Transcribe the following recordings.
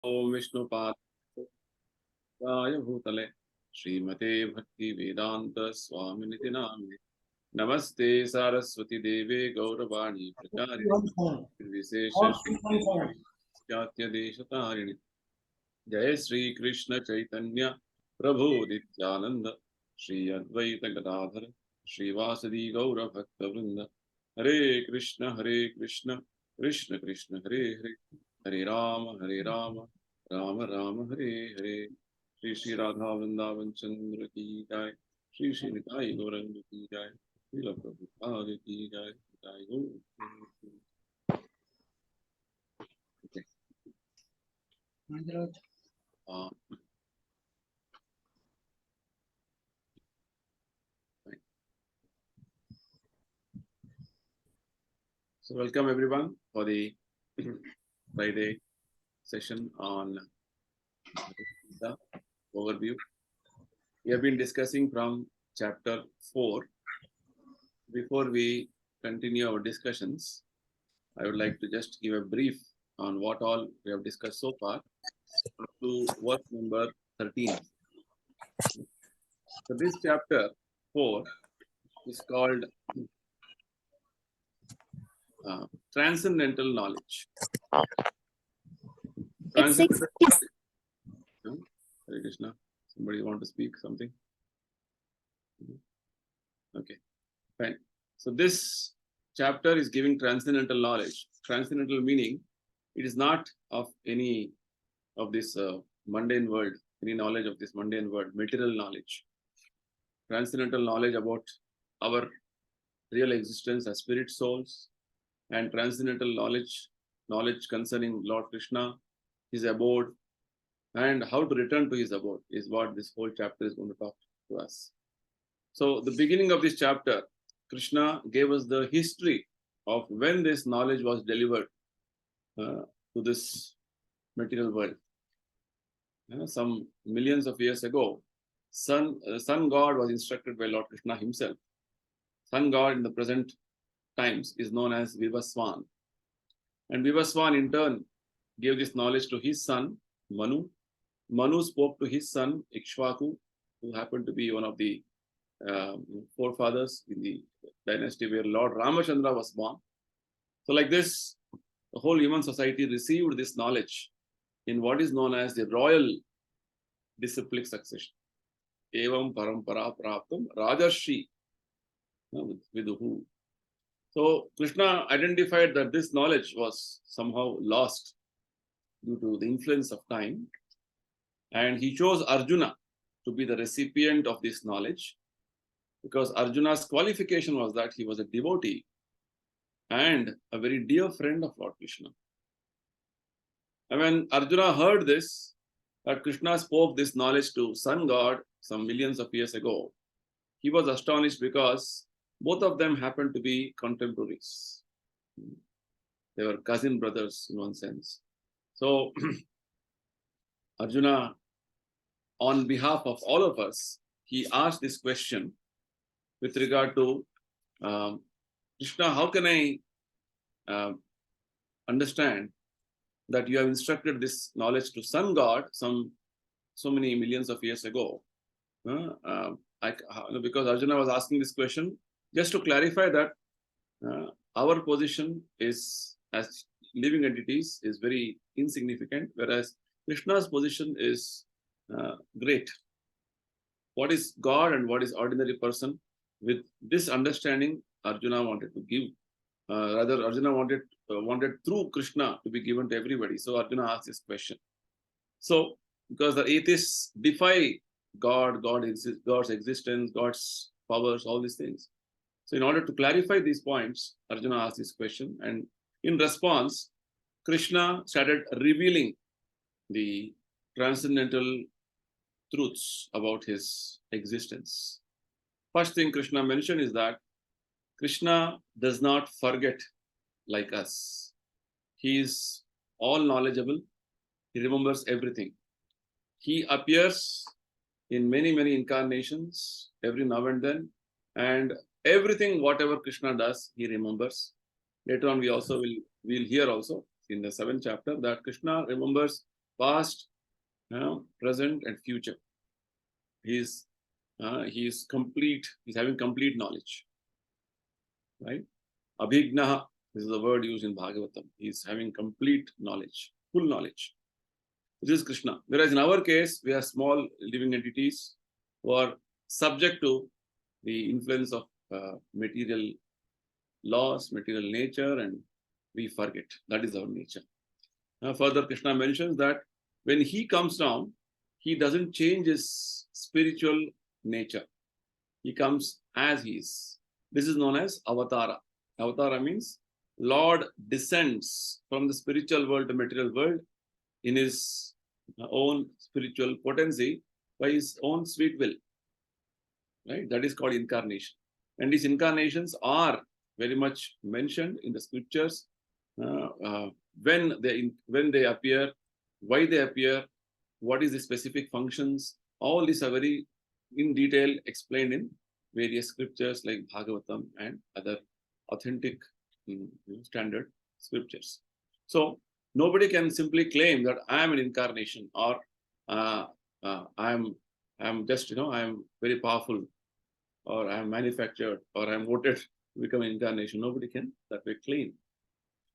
ओम विष्णुपादाय भूतले श्रीमते भक्ति वेदांत स्वामिनिति नामिने नमस्ते सारस्वती देवे गौरवाणी प्रचारिणे विशेष देशतारिणे जय श्री कृष्ण चैतन्य प्रभु नित्यानंद श्री अद्वैत गदाधर श्रीवासदि गौर भक्त वृंद हरे कृष्ण कृष्ण कृष्ण हरे हरे हरे राम राम राम हरे हरे श्री श्री राधा वृंदावन चंद्र की जय श्री श्री निताई गौरंग की जय श्रील प्रभुपाद की जय जय गौर So welcome everyone for the Friday session on the overview. We have been discussing from chapter 4. Before we continue our discussions, I would like to just give a brief on what all we have discussed so far up to verse number 13. So this chapter 4 is called transcendental knowledge. Transcendental knowledge. Hare Krishna. Somebody want to speak something? Okay, fine. So this chapter is giving transcendental knowledge. Transcendental meaning it is not of any of this mundane world, any knowledge of this mundane world, material knowledge. Transcendental knowledge about our real existence as spirit souls, and transcendental knowledge concerning Lord Krishna, his abode, and how to return to his abode is what this whole chapter is going to talk to us. So the beginning of this chapter, Krishna gave us the history of when this knowledge was delivered to this material world. Some millions of years ago, Sun God was instructed by Lord Krishna himself. Sun God in the present times is known as Vivaswan. And Vivaswan in turn gave this knowledge to his son, Manu. Manu spoke to his son, Ikshvaku, who happened to be one of the forefathers in the dynasty where Lord Ramachandra was born. So like this, the whole human society received this knowledge in what is known as the royal disciplic succession. Evam parampara praptam rajarshi viduhu. So Krishna identified that this knowledge was somehow lost due to the influence of time, and he chose Arjuna to be the recipient of this knowledge, because Arjuna's qualification was that he was a devotee and a very dear friend of Lord Krishna. And when Arjuna heard this, that Krishna spoke this knowledge to Sun God some millions of years ago, he was astonished because both of them happened to be contemporaries. They were cousin brothers in one sense. So Arjuna, on behalf of all of us, he asked this question with regard to Krishna, how can I understand that you have instructed this knowledge to Sun God so many millions of years ago? Because Arjuna was asking this question just to clarify that our position is as living entities is very insignificant, whereas Krishna's position is great. What is God and what is ordinary person? With this understanding, Arjuna wanted to give. Rather, Arjuna wanted through Krishna to be given to everybody. So Arjuna asked this question. So, because the atheists defy God's existence, God's powers, all these things. So in order to clarify these points, Arjuna asked this question, and in response, Krishna started revealing the transcendental truths about his existence. First thing Krishna mentioned is that Krishna does not forget like us. He is all knowledgeable. He remembers everything. He appears in many incarnations every now and then, and everything whatever Krishna does, he remembers. Later on, we also will hear also in the 7th chapter that Krishna remembers past, present, and future. He is complete. He's having complete knowledge, right? Abhignaha, this is the word used in Bhagavatam. He's having complete knowledge, full knowledge. This is Krishna. Whereas in our case, we are small living entities who are subject to the influence of material laws, material nature, and we forget. That is our nature. Further, Krishna mentions that when he comes down, he doesn't change his spiritual nature. He comes as he is. This is known as avatara. Avatara means Lord descends from the spiritual world to material world in his own spiritual potency by his own sweet will. Right? That is called incarnation. And these incarnations are very much mentioned in the scriptures. When they appear, why they appear, what is the specific functions, all these are very in detail explained in various scriptures like Bhagavatam and other authentic standard scriptures. So nobody can simply claim that I am an incarnation or I'm just, I am very powerful or I am manufactured or I am voted to become an incarnation. Nobody can that way claim.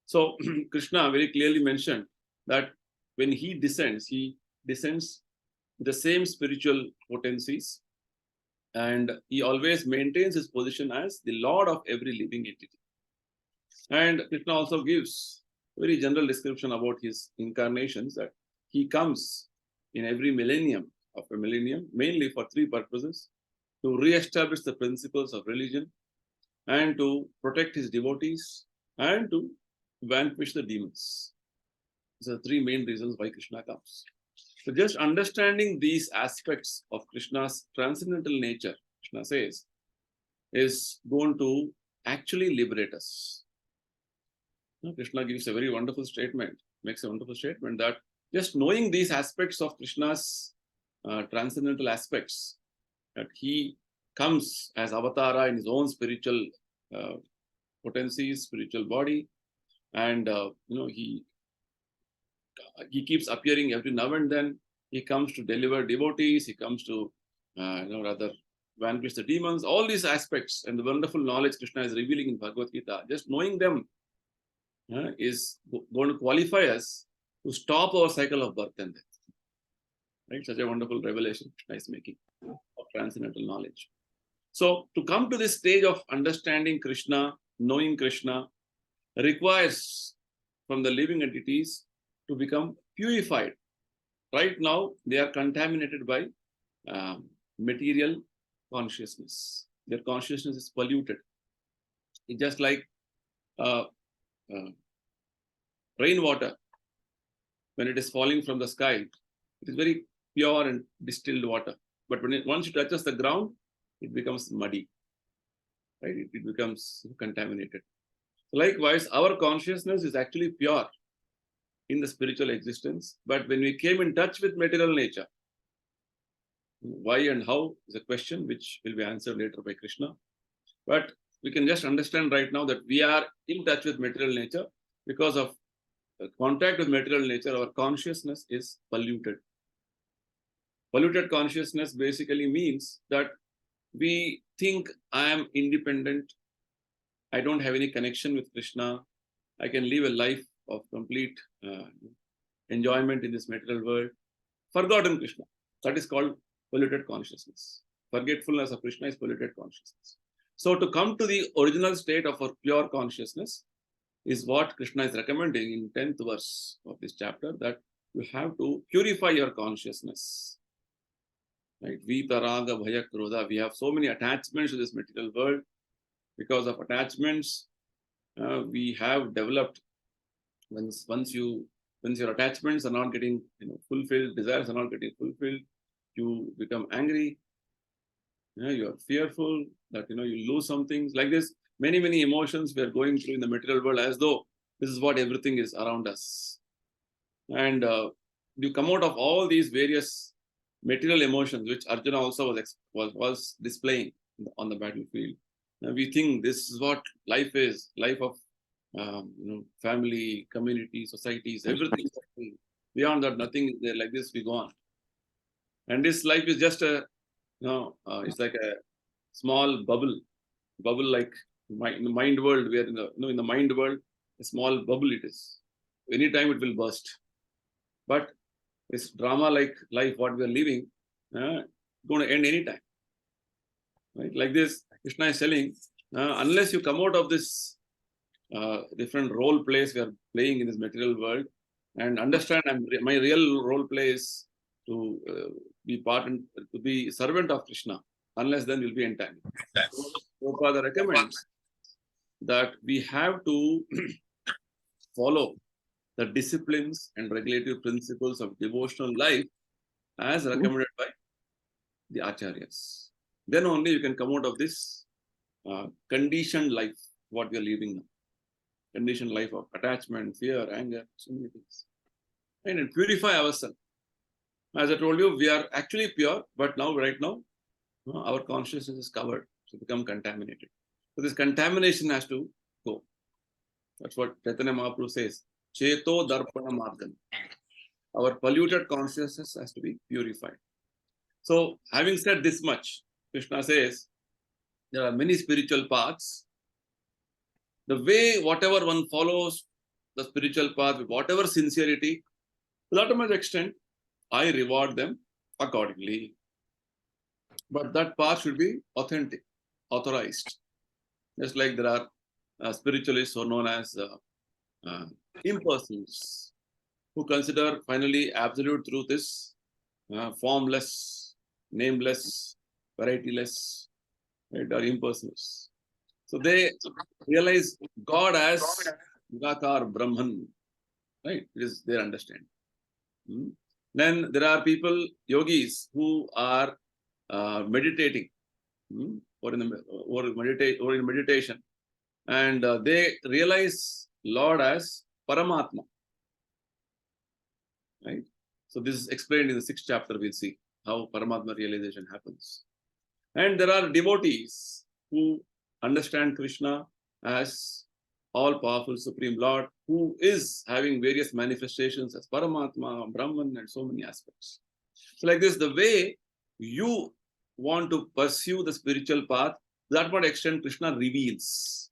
So Krishna very clearly mentioned that when he descends with the same spiritual potencies, and he always maintains his position as the Lord of every living entity. And Krishna also gives very general description about his incarnations, that he comes in every millennium of a millennium, mainly for three purposes: to re-establish the principles of religion, and to protect his devotees, and to vanquish the demons. These are three main reasons why Krishna comes. So just understanding these aspects of Krishna's transcendental nature, Krishna says, is going to actually liberate us. Krishna gives a very wonderful statement, makes a wonderful statement that just knowing these aspects of Krishna's transcendental aspects, that he comes as avatara in his own spiritual potencies, spiritual body, and he keeps appearing every now and then. He comes to deliver devotees. He comes to, rather vanquish the demons. All these aspects and the wonderful knowledge Krishna is revealing in Bhagavad Gita, just knowing them is going to qualify us to stop our cycle of birth and death. Right? Such a wonderful revelation Krishna is making of transcendental knowledge. So to come to this stage of understanding Krishna, knowing Krishna, requires from the living entities to become purified. Right now, they are contaminated by material consciousness. Their consciousness is polluted. It's just like rainwater. When it is falling from the sky, it is very pure and distilled water. But once it touches the ground, it becomes muddy. Right? It becomes contaminated. Likewise, our consciousness is actually pure in the spiritual existence. But when we came in touch with material nature, why and how is a question which will be answered later by Krishna. But we can just understand right now that we are in touch with material nature because of contact with material nature. Our consciousness is polluted. Polluted consciousness basically means that we think I am independent. I don't have any connection with Krishna. I can live a life of complete enjoyment in this material world. Forgotten Krishna. That is called polluted consciousness. Forgetfulness of Krishna is polluted consciousness. So to come to the original state of our pure consciousness is what Krishna is recommending in 10th verse of this chapter, that you have to purify your consciousness. Right? Vita, Raga, Bhaya, Krodha. We have so many attachments to this material world. Because of attachments, we have developed. Once your attachments are not getting fulfilled, desires are not getting fulfilled, you become angry. You are fearful that you lose some things. Like this, many emotions we are going through in the material world, as though this is what everything is around us. And you come out of all these various material emotions, which Arjuna also was displaying on the battlefield. Now we think this is what life is, life of family, community, societies, everything. Beyond that, nothing is there. Like this, we go on. And this life is just a, it's like a small bubble like in the mind world, where in the mind world, a small bubble it is. Anytime it will burst. But this drama like life, what we are living, going to end anytime. Right? Like this, Krishna is telling, unless you come out of this different role plays we are playing in this material world and understand my real role play is to be part and to be servant of Krishna. Unless then you'll be entangled. Prabhupada recommends that we have to follow the disciplines and regulative principles of devotional life as recommended by the acharyas. Then only you can come out of this conditioned life, what we are living now. Conditioned life of attachment, fear, anger, so many things. And purify ourselves. As I told you, we are actually pure, but now, right now, our consciousness is covered, to become contaminated. So this contamination has to go. That's what Chaitanya Mahaprabhu says. Cheto darpana margam. Our polluted consciousness has to be purified. So, having said this much, Krishna says, there are many spiritual paths. The way, whatever one follows the spiritual path with whatever sincerity, to that much extent, I reward them accordingly. But that path should be authentic, authorized. Just like there are spiritualists who are known as impersonalists, who consider finally absolute truth is formless, nameless, varietyless, right, or impersonalists. So they realize God as Nirankar Brahman, right? It is their understanding. Then there are people, yogis, who are meditating, or in meditation, and they realize Lord as Paramatma, right? So this is explained in the 6th chapter. We'll see how Paramatma realization happens. And there are devotees who understand Krishna as all-powerful Supreme Lord, who is having various manifestations as Paramatma, Brahman, and so many aspects. So like this, the way you want to pursue the spiritual path, that what extent Krishna reveals.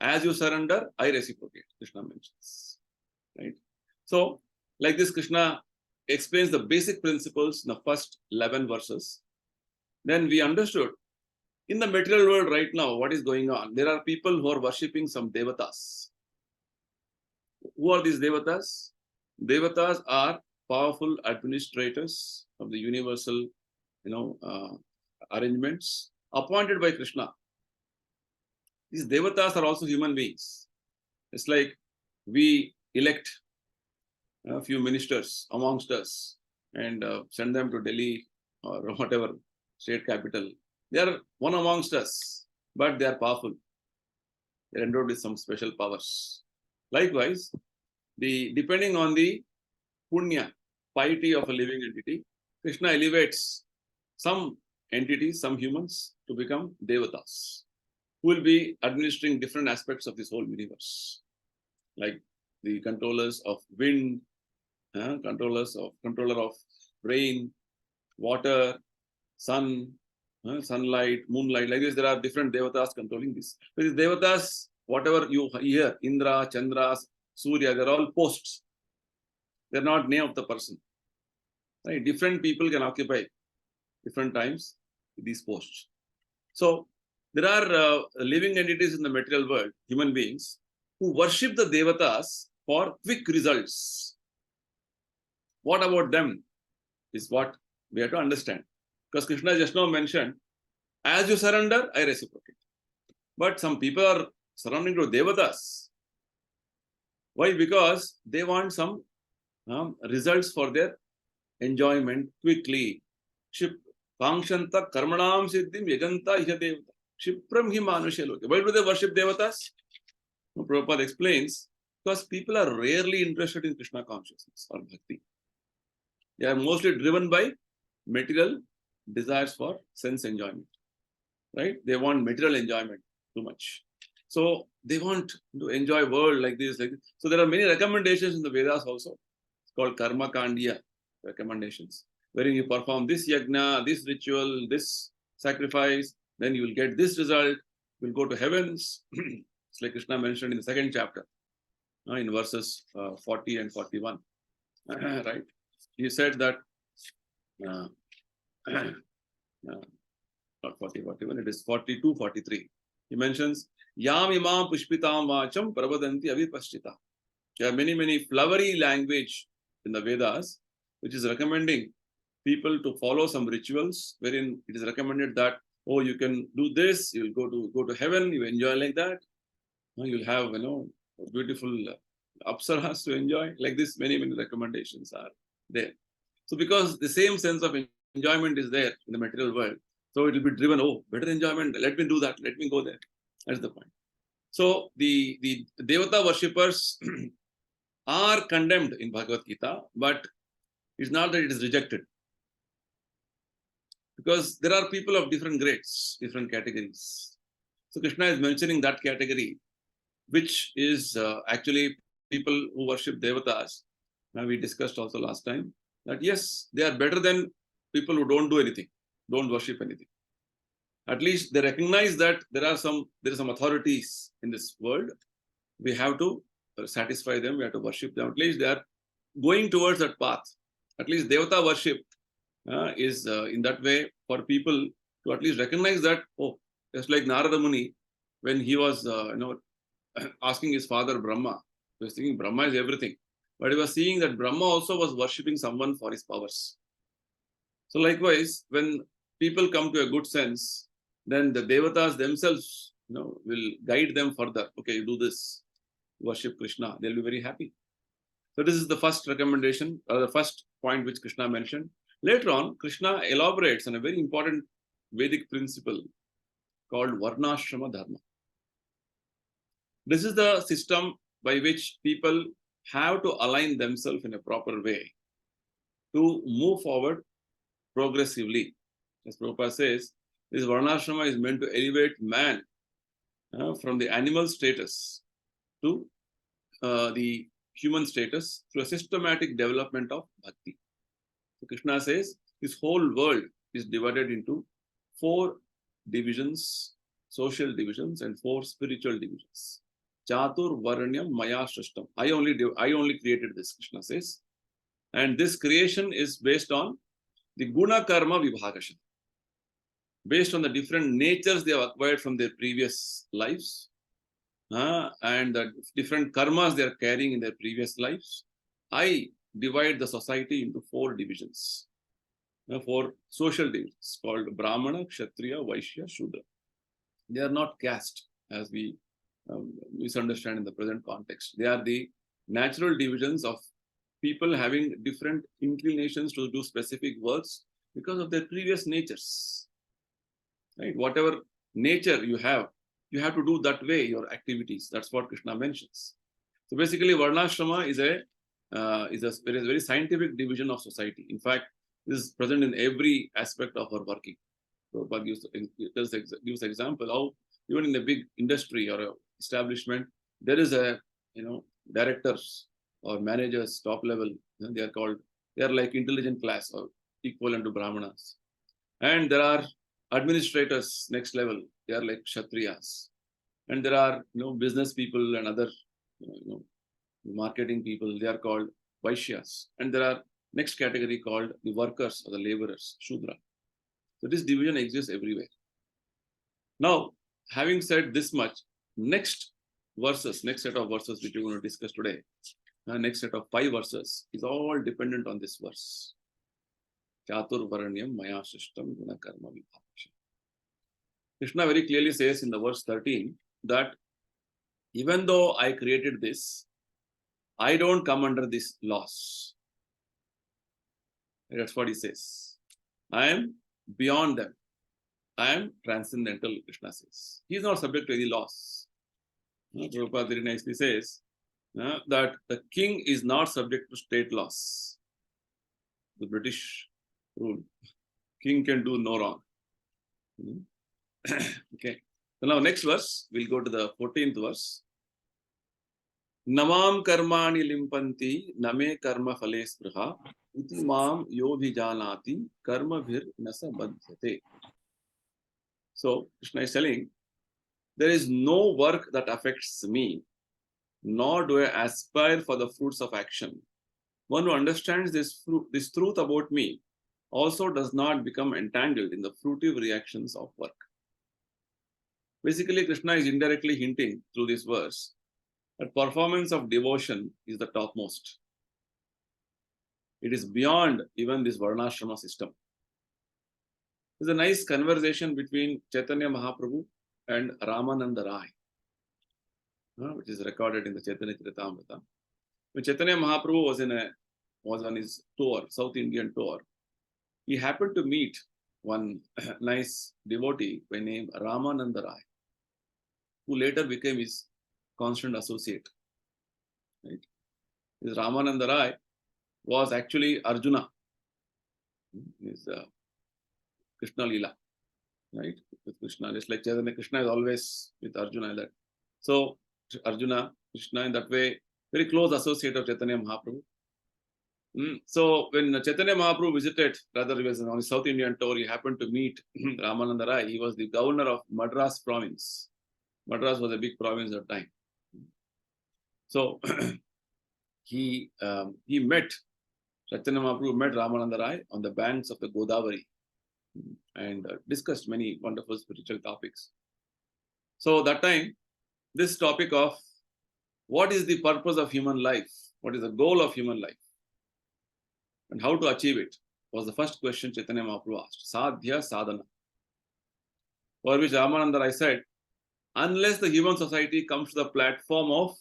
As you surrender, I reciprocate, Krishna mentions. Right? So, like this, Krishna explains the basic principles in the first 11 verses. Then we understood, in the material world right now, what is going on? There are people who are worshipping some devatas. Who are these devatas? Devatas are powerful administrators of the universal, arrangements appointed by Krishna. These devatas are also human beings. It's like we elect a few ministers amongst us and send them to Delhi or whatever state capital. They are one amongst us, but they are powerful. They are endowed with some special powers. Likewise, depending on the punya, piety of a living entity, Krishna elevates some entities, some humans, to become devatas, who will be administering different aspects of this whole universe, like the controllers of wind, controller of rain, water, sun, sunlight, moonlight. Like this, there are different devatas controlling this. So these devatas, whatever you hear, Indra, Chandra, Surya, they're all posts. They're not name of the person. Right? Different people can occupy different times these posts. So there are living entities in the material world, human beings, who worship the devatas for quick results. What about them is what we have to understand. Because Krishna just now mentioned, as you surrender, I reciprocate. But some people are surrendering to devatas. Why? Because they want some results for their enjoyment quickly. Kangshanta karmanam siddhim yajanta iha devata. Shipram hi manusya loke. Why do they worship devatas? Prabhupada explains, because people are rarely interested in Krishna consciousness or bhakti. They are mostly driven by material desires for sense enjoyment. Right? They want material enjoyment too much. So they want to enjoy world like this, like this. So there are many recommendations in the Vedas also. called Karma Kandiya recommendations, wherein you perform this yajna, this ritual, this sacrifice, then you will get this result, you will go to heavens. It's like Krishna mentioned in the second chapter, in verses 40 and 41. Right? He said that, uh, not 40, 41, it is 42, 43. He mentions, Yam imam pushpitam vacham pravadanti avipashchita. There are many flowery language in the Vedas, which is recommending people to follow some rituals, wherein it is recommended that, oh, you can do this, you'll go to heaven, you enjoy like that. You'll have, beautiful apsaras to enjoy. Like this, many recommendations are there. So because the same sense of enjoyment is there in the material world, so it will be driven, oh, better enjoyment, let me do that, let me go there. That's the point. So the Devata worshippers are condemned in Bhagavad Gita, but it's not that it is rejected. Because there are people of different grades, different categories. So Krishna is mentioning that category, which is actually people who worship devatas. Now we discussed also last time that yes, they are better than people who don't do anything, don't worship anything. At least they recognize that there are some authorities in this world. We have to satisfy them, we have to worship them. At least they are going towards that path. At least devata worship is in that way for people to at least recognize that, oh, just like Narada Muni, when he was asking his father Brahma, he was thinking Brahma is everything, but he was seeing that Brahma also was worshipping someone for his powers. So likewise, when people come to a good sense, then the devatas themselves will guide them further. Okay, you do this, worship Krishna, they'll be very happy. So this is the first recommendation, or the first point which Krishna mentioned. Later on, Krishna elaborates on a very important Vedic principle called Varnashrama Dharma. This is the system by which people have to align themselves in a proper way to move forward progressively. As Prabhupada says, this Varnashrama is meant to elevate man from the animal status to the human status through a systematic development of bhakti. So Krishna says this whole world is divided into 4 divisions, social divisions, and 4 spiritual divisions. Chatur Varanyam Maya Shrishtam. I only created this, Krishna says. And this creation is based on the Guna Karma Vibhagashan. Based on the different natures they have acquired from their previous lives, and the different karmas they are carrying in their previous lives, I divide the society into 4 divisions, 4 social divisions called Brahmana, Kshatriya, Vaishya, Shudra. They are not caste as we misunderstand in the present context. They are the natural divisions of people having different inclinations to do specific works because of their previous natures. Right? Whatever nature you have to do that way your activities. That's what Krishna mentions. So basically, Varnashrama is a very scientific division of society. In fact, this is present in every aspect of our working. Prabhupada gives example how even in a big industry or a establishment, there is a directors or managers top level. They are like intelligent class or equivalent to Brahmanas, and there are administrators next level. They are like Kshatriyas, and there are business people and other marketing people. They are called Vaishyas, and there are next category called the workers or the laborers, Shudra. So this division exists everywhere. Now, having said this much, next set of verses which we're going to discuss today, next set of 5 verses is all dependent on this verse. Chatur Varanyam Maya Shishtam Guna Karma Vibhagashan. Krishna very clearly says in the verse 13 that even though I created this, I don't come under these laws. That's what he says. I am beyond them. I am transcendental, Krishna says. He is not subject to any laws. Prabhupada very nicely says that the king is not subject to state laws. The British rule. King can do no wrong. Okay. So now next verse, we'll go to the 14th verse. Namam karmani limpanti name karma phale spriha iti mam yobhijanati karma bhir nasa badhyate. So Krishna is telling, there is no work that affects me, nor do I aspire for the fruits of action. One who understands this truth about me also does not become entangled in the fruitive reactions of work. Basically, Krishna is indirectly hinting through this verse that performance of devotion is the topmost. It is beyond even this Varnashrama system. There's a nice conversation between Chaitanya Mahaprabhu and Ramananda Rai, which is recorded in the Chaitanya Charitamrita. When Chaitanya Mahaprabhu was on his tour, South Indian tour, he happened to meet one nice devotee by name Ramananda Rai, who later became his constant associate. Right? This Ramananda Rai was actually Arjuna, his Krishna Leela, right? With Krishna, just like Chaitanya, Krishna is always with Arjuna. That so Arjuna, Krishna, in that way, very close associate of Chaitanya Mahaprabhu. So when Chaitanya Mahaprabhu visited, rather he was on his South Indian tour, he happened to meet Ramananda Rai. He was the governor of Madras province. Madras was a big province at the time. So he met, Chaitanya Mahaprabhu met Ramananda Rai on the banks of the Godavari and discussed many wonderful spiritual topics. So that time, this topic of what is the purpose of human life, what is the goal of human life, and how to achieve it was the first question Chaitanya Mahaprabhu asked. Sadhya sadhana. For which Ramananda Rai said, unless the human society comes to the platform of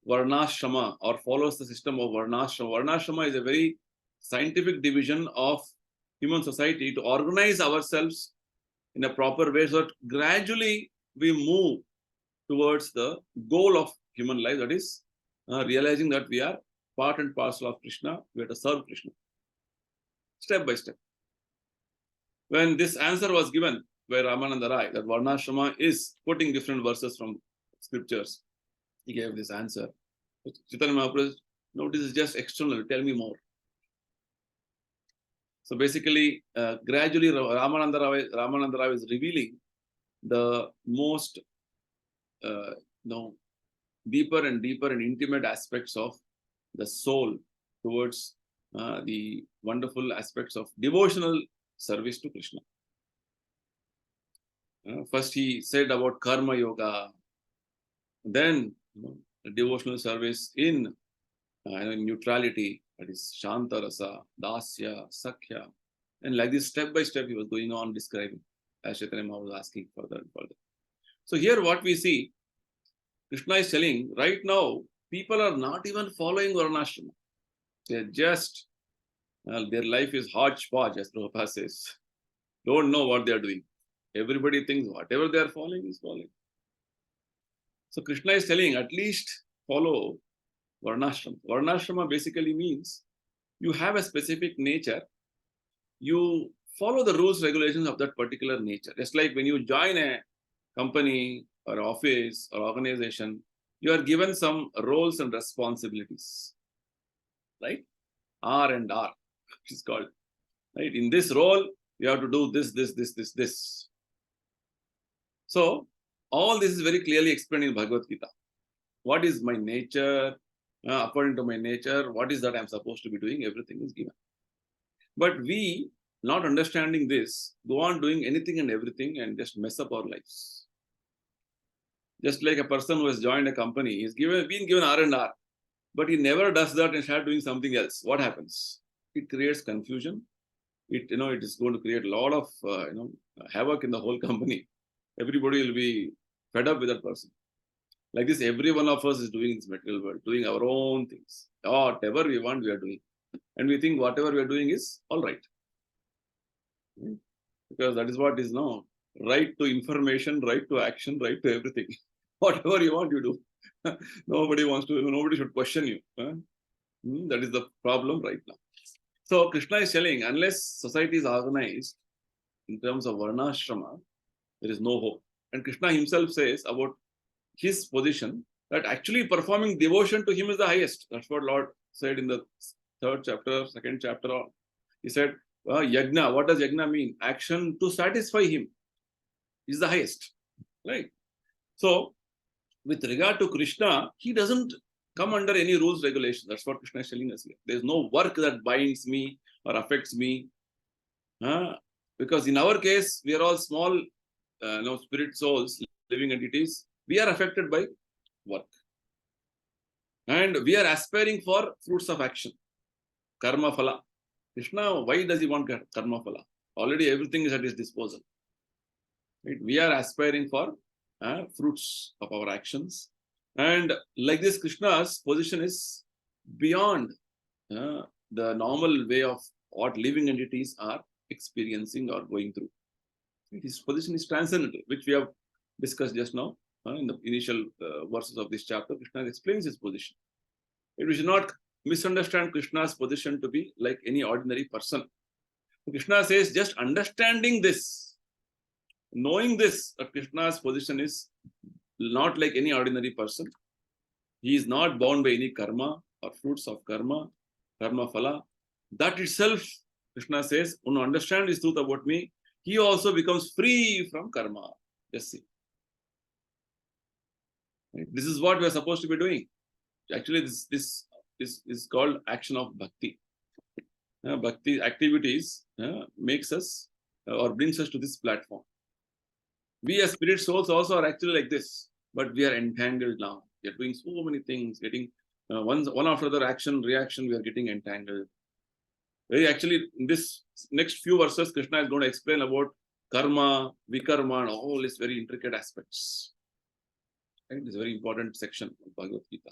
Varnashrama or follows the system of Varnashrama. Varnashrama is a very scientific division of human society to organize ourselves in a proper way so that gradually we move towards the goal of human life, that is realizing that we are part and parcel of Krishna, we have to serve Krishna. Step by step. When this answer was given by Ramananda Rai, that Varnashrama is quoting different verses from scriptures, he gave this answer. Chaitanya Mahaprabhu, no, this is just external, tell me more. So basically, gradually Ramananda Rai is revealing the most deeper and deeper and intimate aspects of the soul towards the wonderful aspects of devotional service to Krishna. First he said about karma yoga, then devotional service in neutrality, that is Shanta Rasa, Dasya, Sakhya, and like this step by step he was going on describing as Chaitanya Mahaprabhu was asking further and further. So here what we see, Krishna is telling right now, people are not even following Varnashrama. They're just, their life is hodgepodge, as Prabhupada says. Don't know what they're doing. Everybody thinks whatever they're following is following. So Krishna is telling, at least follow Varnashrama. Varnashrama basically means you have a specific nature. You follow the rules, regulations of that particular nature. Just like when you join a company or office or organization, you are given some roles and responsibilities, right? R and R, which is called, right? In this role, you have to do this. So all this is very clearly explained in Bhagavad Gita. What is my nature? According to my nature, what is that I'm supposed to be doing? Everything is given. But we, not understanding this, go on doing anything and everything and just mess up our lives. Just like a person who has joined a company, he's been given R&R, but he never does that and starts doing something else. What happens? It creates confusion. It is going to create a lot of havoc in the whole company. Everybody will be fed up with that person. Like this, every one of us is doing in this material world, doing our own things. Whatever we want, we are doing. And we think whatever we are doing is all right. Because that is what is now right to information, right to action, right to everything. Whatever you want, you do. Nobody should question you. That is the problem right now. So Krishna is telling, unless society is organized in terms of Varnashrama, there is no hope. And Krishna himself says about his position, that actually performing devotion to him is the highest. That's what Lord said in the 3rd chapter, 2nd chapter. He said, yajna, what does yajna mean? Action to satisfy him is the highest, right? So, with regard to Krishna, he doesn't come under any rules, regulations. That's what Krishna is telling us here. There's no work that binds me or affects me. Because in our case, we are all small spirit souls, living entities. We are affected by work. And we are aspiring for fruits of action. Karma phala. Krishna, why does he want karma phala? Already everything is at his disposal. Right? We are aspiring for fruits of our actions. And like this, Krishna's position is beyond the normal way of what living entities are experiencing or going through. His position is transcendental, which we have discussed just now in the initial verses of this chapter. Krishna explains his position. We should not misunderstand Krishna's position to be like any ordinary person. Krishna says, just understanding this, knowing this, that Krishna's position is not like any ordinary person. He is not bound by any karma or fruits of karma, karma phala. That itself, Krishna says, when you understand this truth about me, he also becomes free from karma. Just see. Right? This is what we are supposed to be doing. Actually, this is called action of bhakti. Bhakti activities makes us or brings us to this platform. We as spirit souls also are actually like this, but we are entangled now. We are doing so many things, getting one after the other action, reaction, we are getting entangled. Actually, in this next few verses, Krishna is going to explain about karma, vikarma, and all these very intricate aspects. Right? This is a very important section of Bhagavad Gita.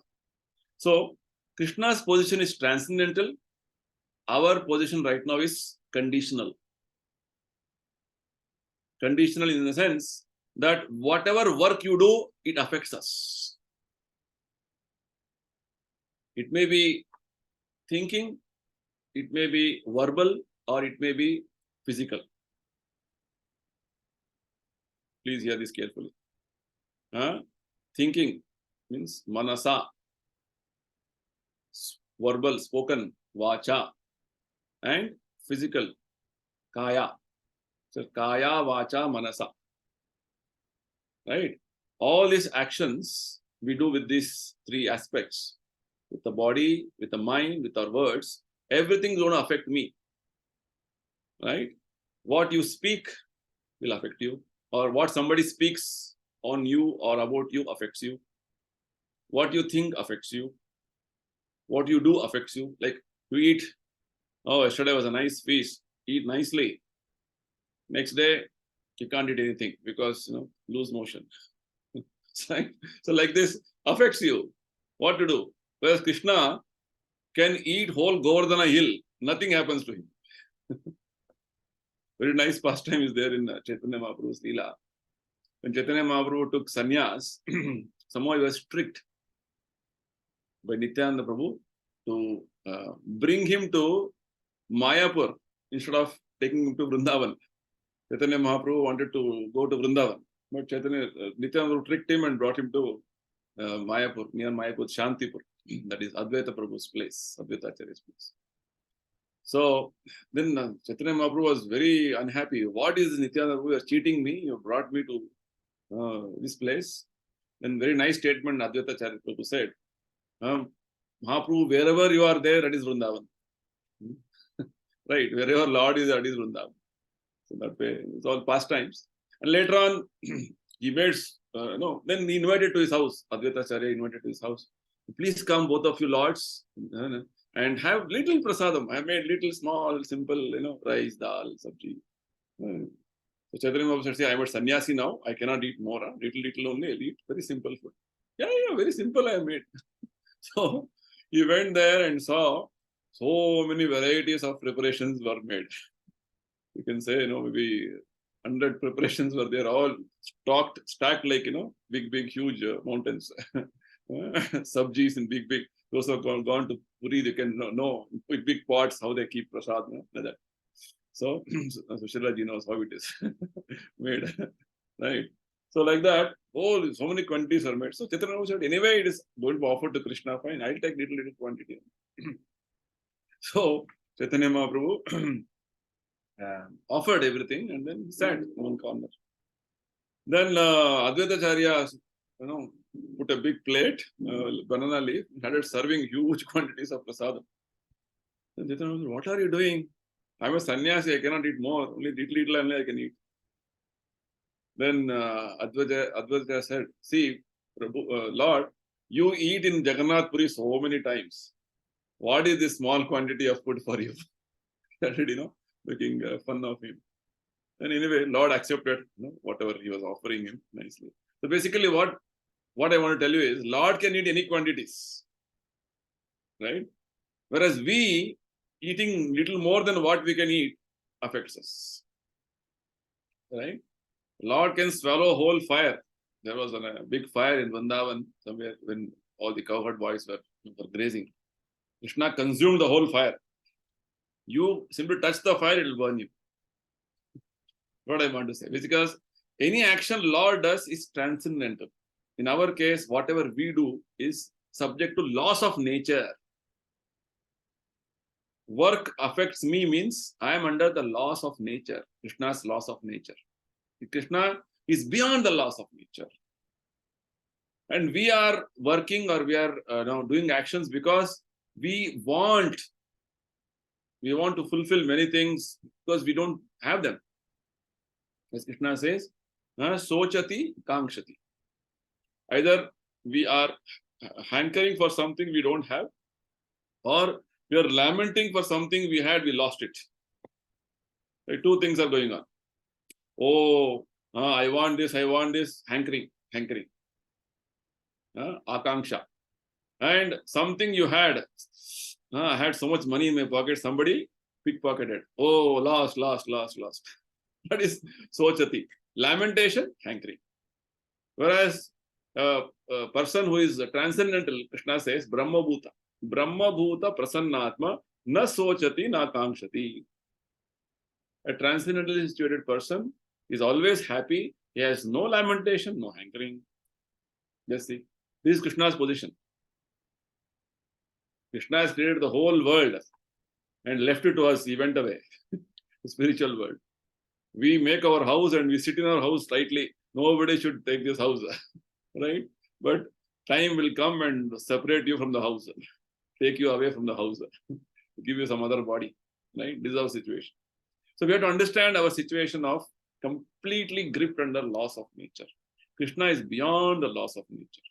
So, Krishna's position is transcendental. Our position right now is conditional. Conditional in the sense that whatever work you do, it affects us. It may be thinking, it may be verbal, or it may be physical. Please hear this carefully. Thinking means manasa, verbal, spoken, vacha, and physical, kaya. So kaya, vacha, manasa. Right? All these actions we do with these three aspects. With the body, with the mind, with our words, everything is going to affect me. Right? What you speak will affect you. Or what somebody speaks on you or about you affects you. What you think affects you. What you do affects you. Like you eat, oh, yesterday was a nice feast. Eat nicely. Next day, you can't eat anything because, lose motion. So like this affects you. What to do? Whereas Krishna can eat whole Govardhana hill. Nothing happens to him. Very nice pastime is there in Chaitanya Mahaprabhu's Leela. When Chaitanya Mahaprabhu took sannyas, somehow he was tricked by Nityananda Prabhu to bring him to Mayapur instead of taking him to Vrindavan. Chaitanya Mahaprabhu wanted to go to Vrindavan, but Nityananda Prabhu tricked him and brought him to Mayapur, near Mayapur, Shantipur. That is Advaita Prabhu's place, Advaita Acharya's place. So then Chaitanya Mahaprabhu was very unhappy. What is Nityananda Prabhu? You are cheating me. You brought me to this place. Then very nice statement Advaita Acharya Prabhu said. Mahaprabhu, wherever you are there, that is Vrindavan. Right, wherever Lord is, that is Vrindavan. So that way, it's all pastimes. And later on, he made, then he invited to his house. Advaita Acharya invited to his house. Please come, both of you lords, and have little prasadam. I made little, small, simple, rice, dal, sabji. So Chaitanya Mahaprabhu said, I'm a sannyasi now. I cannot eat more. Little only. I'll eat very simple food. Yeah, very simple I made. So he went there and saw so many varieties of preparations were made. You can say, maybe 100 preparations were there, all stacked like, big, huge mountains. Sabjis in big. Those who have gone to Puri, they can know with big pots how they keep prasad, like that. So Shrilaji knows how it is made, right? So like that, so many quantities are made. So Chaitanya Prabhu said, anyway, it is going to be offered to Krishna, fine, I'll take little quantity. So Chaitanya Mahaprabhu offered everything and then he sat in one corner. Then Advaita Acharya, put a big plate, banana leaf, started serving huge quantities of prasadam. Then Chaitanya said, what are you doing? I'm a sannyasi, I cannot eat more, only little only I can eat. Then Advaita said, see, Prabhu, Lord, you eat in Jagannath Puri so many times. What is this small quantity of food for you? Started, making fun of him. And anyway, Lord accepted whatever he was offering him nicely. So basically what I want to tell you is, Lord can eat any quantities, right? Whereas we, eating little more than what we can eat, affects us, right? Lord can swallow whole fire. There was a big fire in Vrindavan somewhere when all the cowherd boys were grazing. Krishna consumed the whole fire. You simply touch the fire, it will burn you. What I want to say, because any action Lord does is transcendental. In our case, whatever we do is subject to laws of nature. Work affects me means I am under the laws of nature, Krishna's laws of nature. Krishna is beyond the laws of nature. And we are working or we are now doing actions because we want to fulfill many things because we don't have them. As Krishna says, sochati kankshati. Either we are hankering for something we don't have, or we are lamenting for something we had, we lost it. Right? Two things are going on. I want this, hankering. Akanksha. And something you had, I had so much money in my pocket, somebody pickpocketed. Lost. That is sochati. Lamentation, hankering. Whereas a person who is transcendental, Krishna says, Brahma Bhuta prasannatma na sochati na kankshati. A transcendentally situated person is always happy. He has no lamentation, no hankering. Just see. This is Krishna's position. Krishna has created the whole world and left it to us. He went away. The spiritual world. We make our house and we sit in our house tightly. Nobody should take this house. Right? But time will come and separate you from the house. Take you away from the house. Give you some other body. Right? This is our situation. So we have to understand our situation of completely gripped under laws of nature. Krishna is beyond the laws of nature.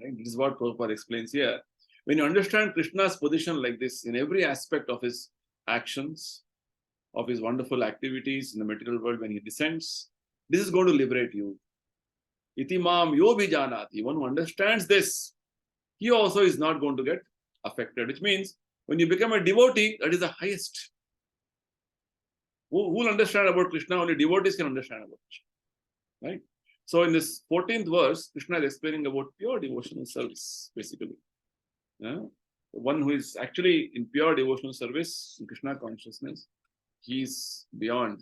Right? This is what Prabhupada explains here. When you understand Krishna's position like this in every aspect of his actions, of his wonderful activities in the material world when he descends, this is going to liberate you. Iti mam yo bhijanati. One who understands this, he also is not going to get affected. Which means when you become a devotee, that is the highest. Who will understand about Krishna? Only devotees can understand about Krishna. Right? So in this 14th verse, Krishna is explaining about pure devotional service, basically. One who is actually in pure devotional service, in Krishna consciousness, he is beyond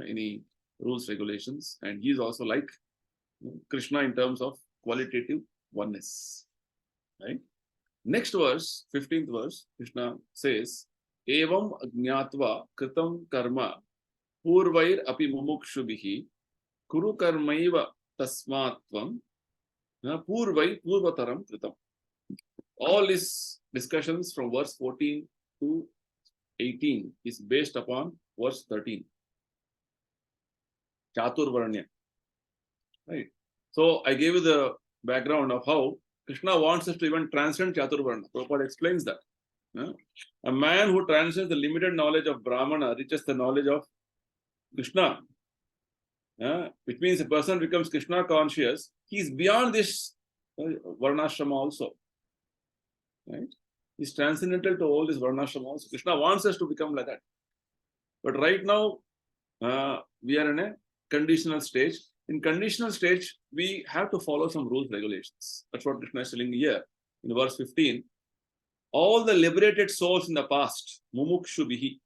any rules, regulations, and he is also like Krishna in terms of qualitative oneness. Right? Next verse, 15th verse, Krishna says, Evam ajñatva kritam karma purvair api mumukshubhihi kuru karmaiva tasmatvam purvataram kritam. All these discussions from verse 14 to 18 is based upon verse 13. Chaturvarnya. Right. So I gave you the background of how Krishna wants us to even transcend Chaturvarna. Prabhupada explains that. A man who transcends the limited knowledge of Brahmana reaches the knowledge of Krishna. Which means a person becomes Krishna conscious. He is beyond this Varnashrama also. Right? He's transcendental to all this Varnashrama also. Krishna wants us to become like that. But right now, we are in a conditional stage. In conditional stage, we have to follow some rules, regulations. That's what Krishna is telling here in verse 15. All the liberated souls in the past, mumukshubhihi,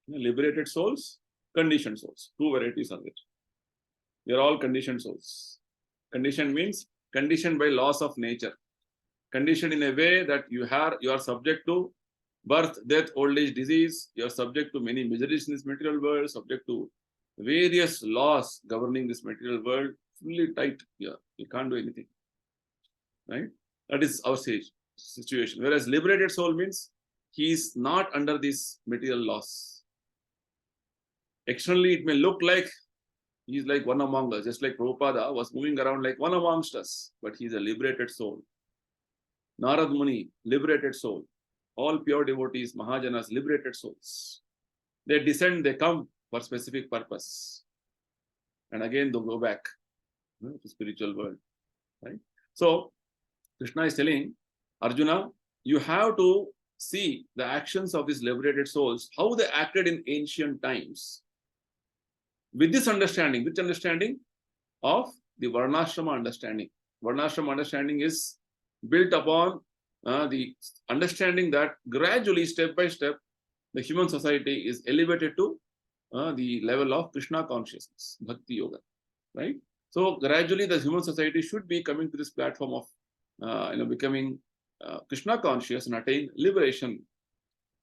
liberated souls, conditioned souls, two varieties are there. We are all conditioned souls. Conditioned means conditioned by laws of nature. Conditioned in a way that you are subject to birth, death, old age, disease. You are subject to many miseries in this material world, subject to various laws governing this material world, fully tight here. You can't do anything. Right? That is our situation. Whereas liberated soul means he is not under these material laws. Externally, it may look like he is like one among us, just like Prabhupada was moving around like one amongst us, but he is a liberated soul. Narad Muni, liberated soul. All pure devotees, Mahajanas, liberated souls. They descend, they come for specific purpose. And again, they go back to the spiritual world. Right? So, Krishna is telling Arjuna, you have to see the actions of these liberated souls, how they acted in ancient times. With this understanding, which understanding? Of the Varnashrama understanding. Varnashrama understanding is built upon the understanding that gradually, step by step, the human society is elevated to the level of Krishna consciousness, Bhakti Yoga, right? So gradually, the human society should be coming to this platform of becoming Krishna conscious and attain liberation.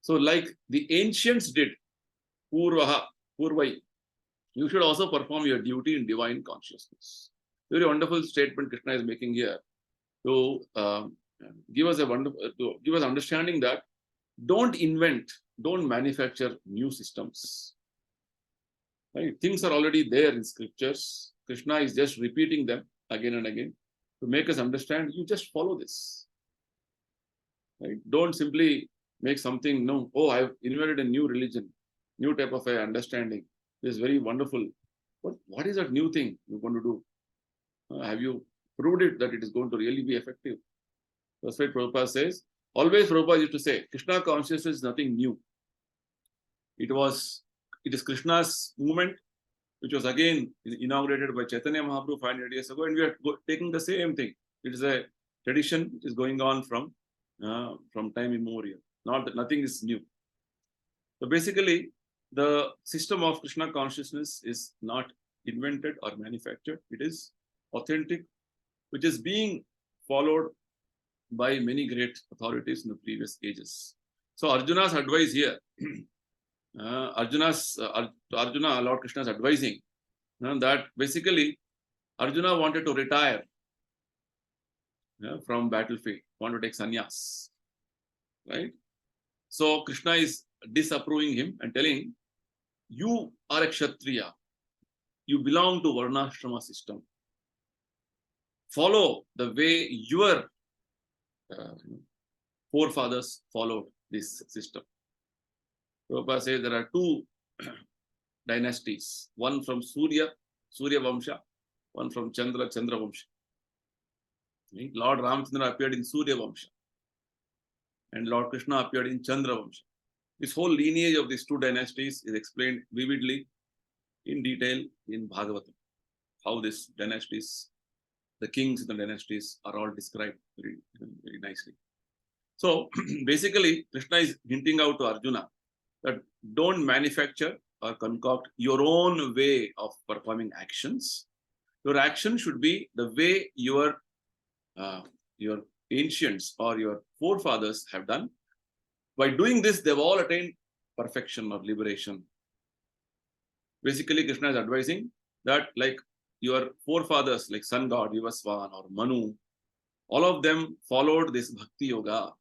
So, like the ancients did, Purvai, you should also perform your duty in divine consciousness. Very wonderful statement Krishna is making here to give us understanding that don't invent, don't manufacture new systems. Right? Things are already there in scriptures. Krishna is just repeating them again and again to make us understand. You just follow this. Right? Don't simply make something no. Oh, I've invented a new religion, new type of understanding. This is very wonderful. But what is that new thing you're going to do? Have you proved it that it is going to really be effective? That's why Prabhupada says, always Prabhupada used to say, Krishna consciousness is nothing new. It is Krishna's movement, which was again inaugurated by Chaitanya Mahaprabhu 500 years ago, and we are taking the same thing. It is a tradition which is going on from time immemorial. Not that nothing is new. So basically, the system of Krishna consciousness is not invented or manufactured. It is authentic, which is being followed by many great authorities in the previous ages. So Arjuna's advice here, Arjuna, Lord Krishna is advising that basically Arjuna wanted to retire from battlefield, wanted to take sannyas, right? So Krishna is disapproving him and telling, you are a Kshatriya, you belong to Varnashrama system. Follow the way your forefathers followed this system. Prabhupada says there are two dynasties, one from Surya Vamsha, one from Chandra Vamsha. Lord Ramchandra appeared in Surya Vamsha and Lord Krishna appeared in Chandra Vamsha. This whole lineage of these two dynasties is explained vividly in detail in Bhagavatam. How these dynasties, the kings in the dynasties are all described very, very nicely. So basically, Krishna is hinting out to Arjuna that don't manufacture or concoct your own way of performing actions. Your action should be the way your ancients or your forefathers have done. By doing this, they've all attained perfection or liberation. Basically, Krishna is advising that like your forefathers, like sun god Vivasvan or Manu, all of them followed this Bhakti Yoga,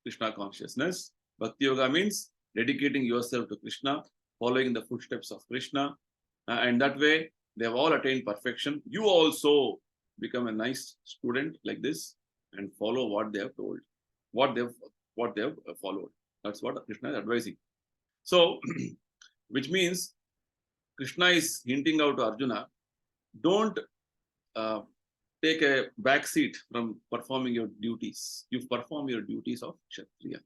Krishna consciousness. Bhakti Yoga means dedicating yourself to Krishna, following the footsteps of Krishna, and that way they have all attained perfection. You also become a nice student like this and follow what they have told, what they have followed. That's what Krishna is advising. So, which means Krishna is hinting out to Arjuna, don't take a back seat from performing your duties. You perform your duties of Kshatriya.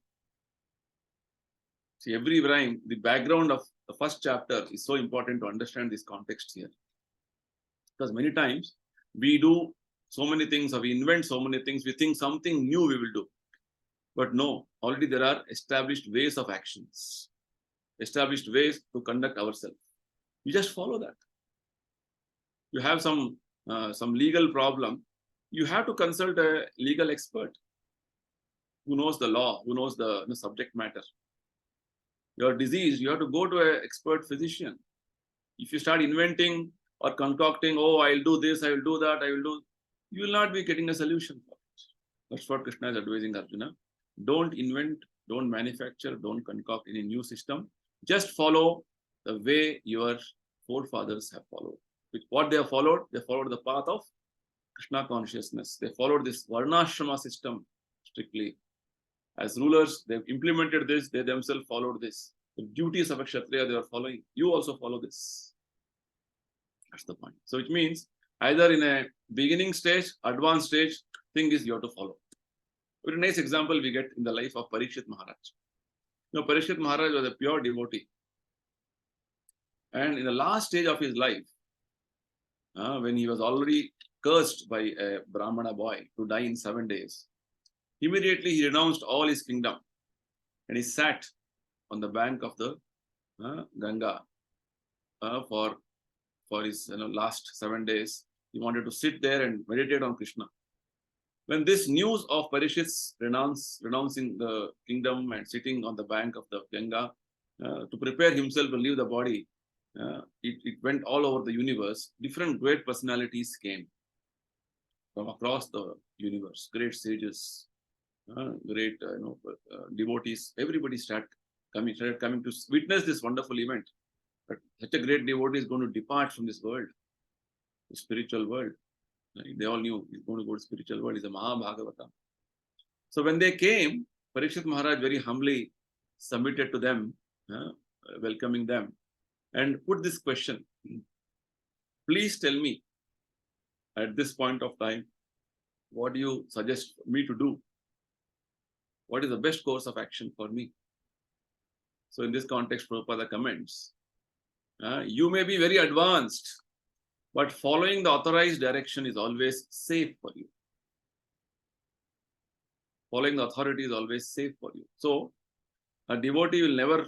See, every rhyme, the background of the first chapter is so important to understand this context here. Because many times we do so many things, or we invent so many things, we think something new we will do. But no, already there are established ways of actions, established ways to conduct ourselves. You just follow that. you have some legal problem, you have to consult a legal expert who knows the law, who knows the subject matter. You're diseased, you have to go to an expert physician. If you start inventing or concocting, oh, I'll do this, I will do that, you will not be getting a solution for it. That's what Krishna is advising Arjuna. Don't invent, don't manufacture, don't concoct any new system. Just follow the way your forefathers have followed. With what they have followed the path of Krishna consciousness. They followed this Varnashrama system strictly. As rulers, they've implemented this, they themselves followed this. The duties of a Kshatriya they are following. You also follow this. That's the point. So it means either in a beginning stage, advanced stage, thing is you have to follow. Very nice example we get in the life of Parikshit Maharaj. Parikshit Maharaj was a pure devotee. And in the last stage of his life, when he was already cursed by a Brahmana boy to die in 7 days, immediately he renounced all his kingdom and he sat on the bank of the Ganga for his last 7 days. He wanted to sit there and meditate on Krishna. When this news of Parikshit's renouncing the kingdom and sitting on the bank of the Ganga to prepare himself to leave the body, it went all over the universe. Different great personalities came from across the universe, great sages, great devotees. Everybody started coming to witness this wonderful event. But such a great devotee is going to depart from this world, the spiritual world. They all knew he's going to go to spiritual world. He's a Mahabhagavata. So when they came, Parikshit Maharaj very humbly submitted to them, welcoming them, and put this question: please tell me at this point of time, what do you suggest me to do? What is the best course of action for me? So in this context, Prabhupada comments, you may be very advanced, but following the authorized direction is always safe for you. Following the authority is always safe for you. So a devotee will never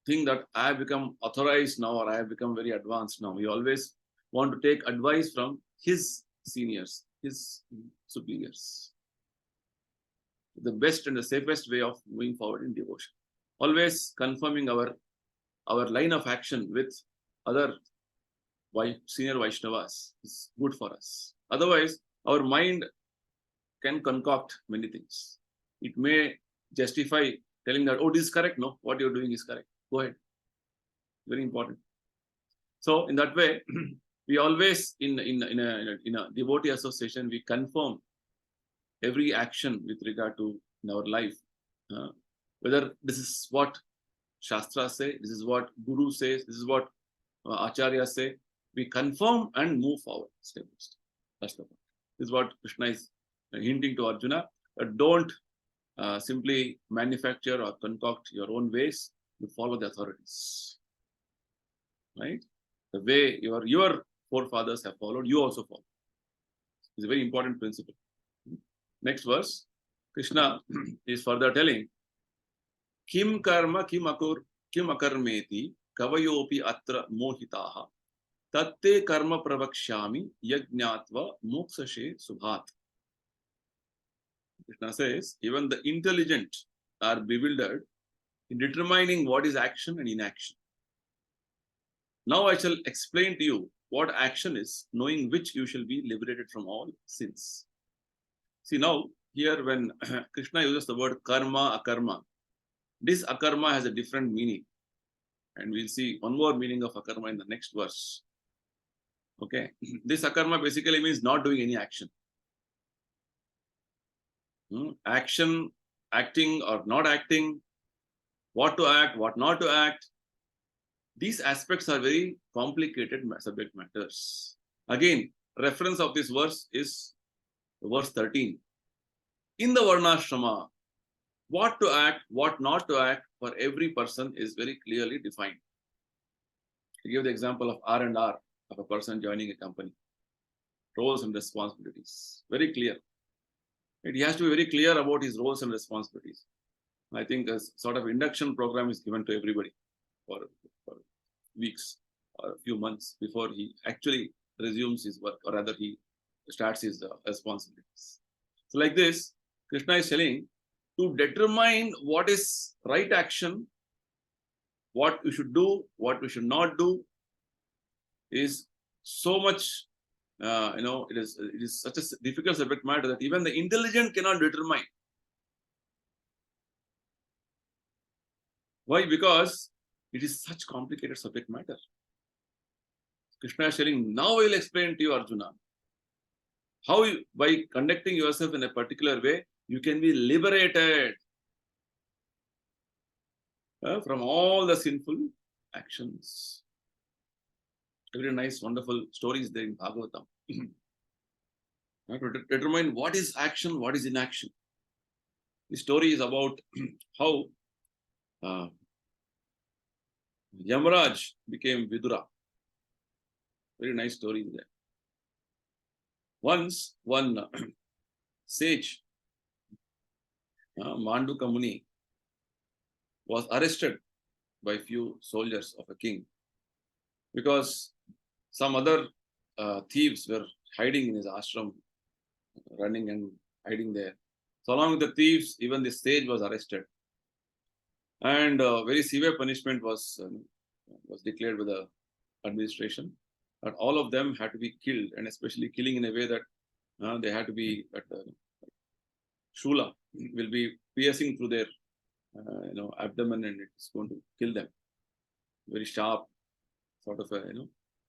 think that I have become authorized now or I have become very advanced now. He always want to take advice from his seniors, his superiors. The best and the safest way of moving forward in devotion. Always confirming our line of action with other senior Vaishnavas is good for us. Otherwise, our mind can concoct many things. It may justify telling that, oh, this is correct. No, what you're doing is correct. Go ahead. Very important. So in that way, we always in a devotee association, we confirm every action with regard to in our life, whether this is what Shastra say, this is what Guru says, this is what Acharya say. We confirm and move forward step by step. That's the point. This is what Krishna is hinting to Arjuna. Don't simply manufacture or concoct your own ways. You follow the authorities. Right? The way your forefathers have followed, you also follow. It's a very important principle. Next verse, Krishna is further telling, Kim karma kim akarmeti kavayopi atra mohitaha tatte karma pravakshami yajnatva mokshashe subhat. Krishna says, even the intelligent are bewildered in determining what is action and inaction. Now I shall explain to you what action is, knowing which you shall be liberated from all sins. See now, here when Krishna uses the word karma, akarma, this akarma has a different meaning. And we'll see one more meaning of akarma in the next verse. Okay, this akarma basically means not doing any action. Action, acting or not acting, what to act, what not to act. These aspects are very complicated subject matters. Again, reference of this verse is verse 13. In the Varnashrama, what to act, what not to act for every person is very clearly defined. I give the example of R&R of a person joining a company. Roles and responsibilities. Very clear. He has to be very clear about his roles and responsibilities. I think a sort of induction program is given to everybody for weeks or a few months before he actually resumes his work, or rather he starts his responsibilities. So like this, Krishna is telling to determine what is right action, what we should do, what we should not do, is so much, it is such a difficult subject matter that even the intelligent cannot determine. Why? Because it is such complicated subject matter. Krishna is telling, now I will explain to you, Arjuna, how you, by conducting yourself in a particular way, you can be liberated from all the sinful actions. Very nice, wonderful stories there in Bhagavatam. To determine what is action, what is inaction. The story is about how Yamaraj became Vidura. Very nice story there. Once, one sage, Manduka Muni, was arrested by few soldiers of a king because some other thieves were hiding in his ashram, running and hiding there. So along with the thieves, even the sage was arrested. And very severe punishment was declared by the administration. That all of them had to be killed, and especially killing in a way that they had to be at shula will be piercing through their abdomen, and it's going to kill them. Very sharp sort of a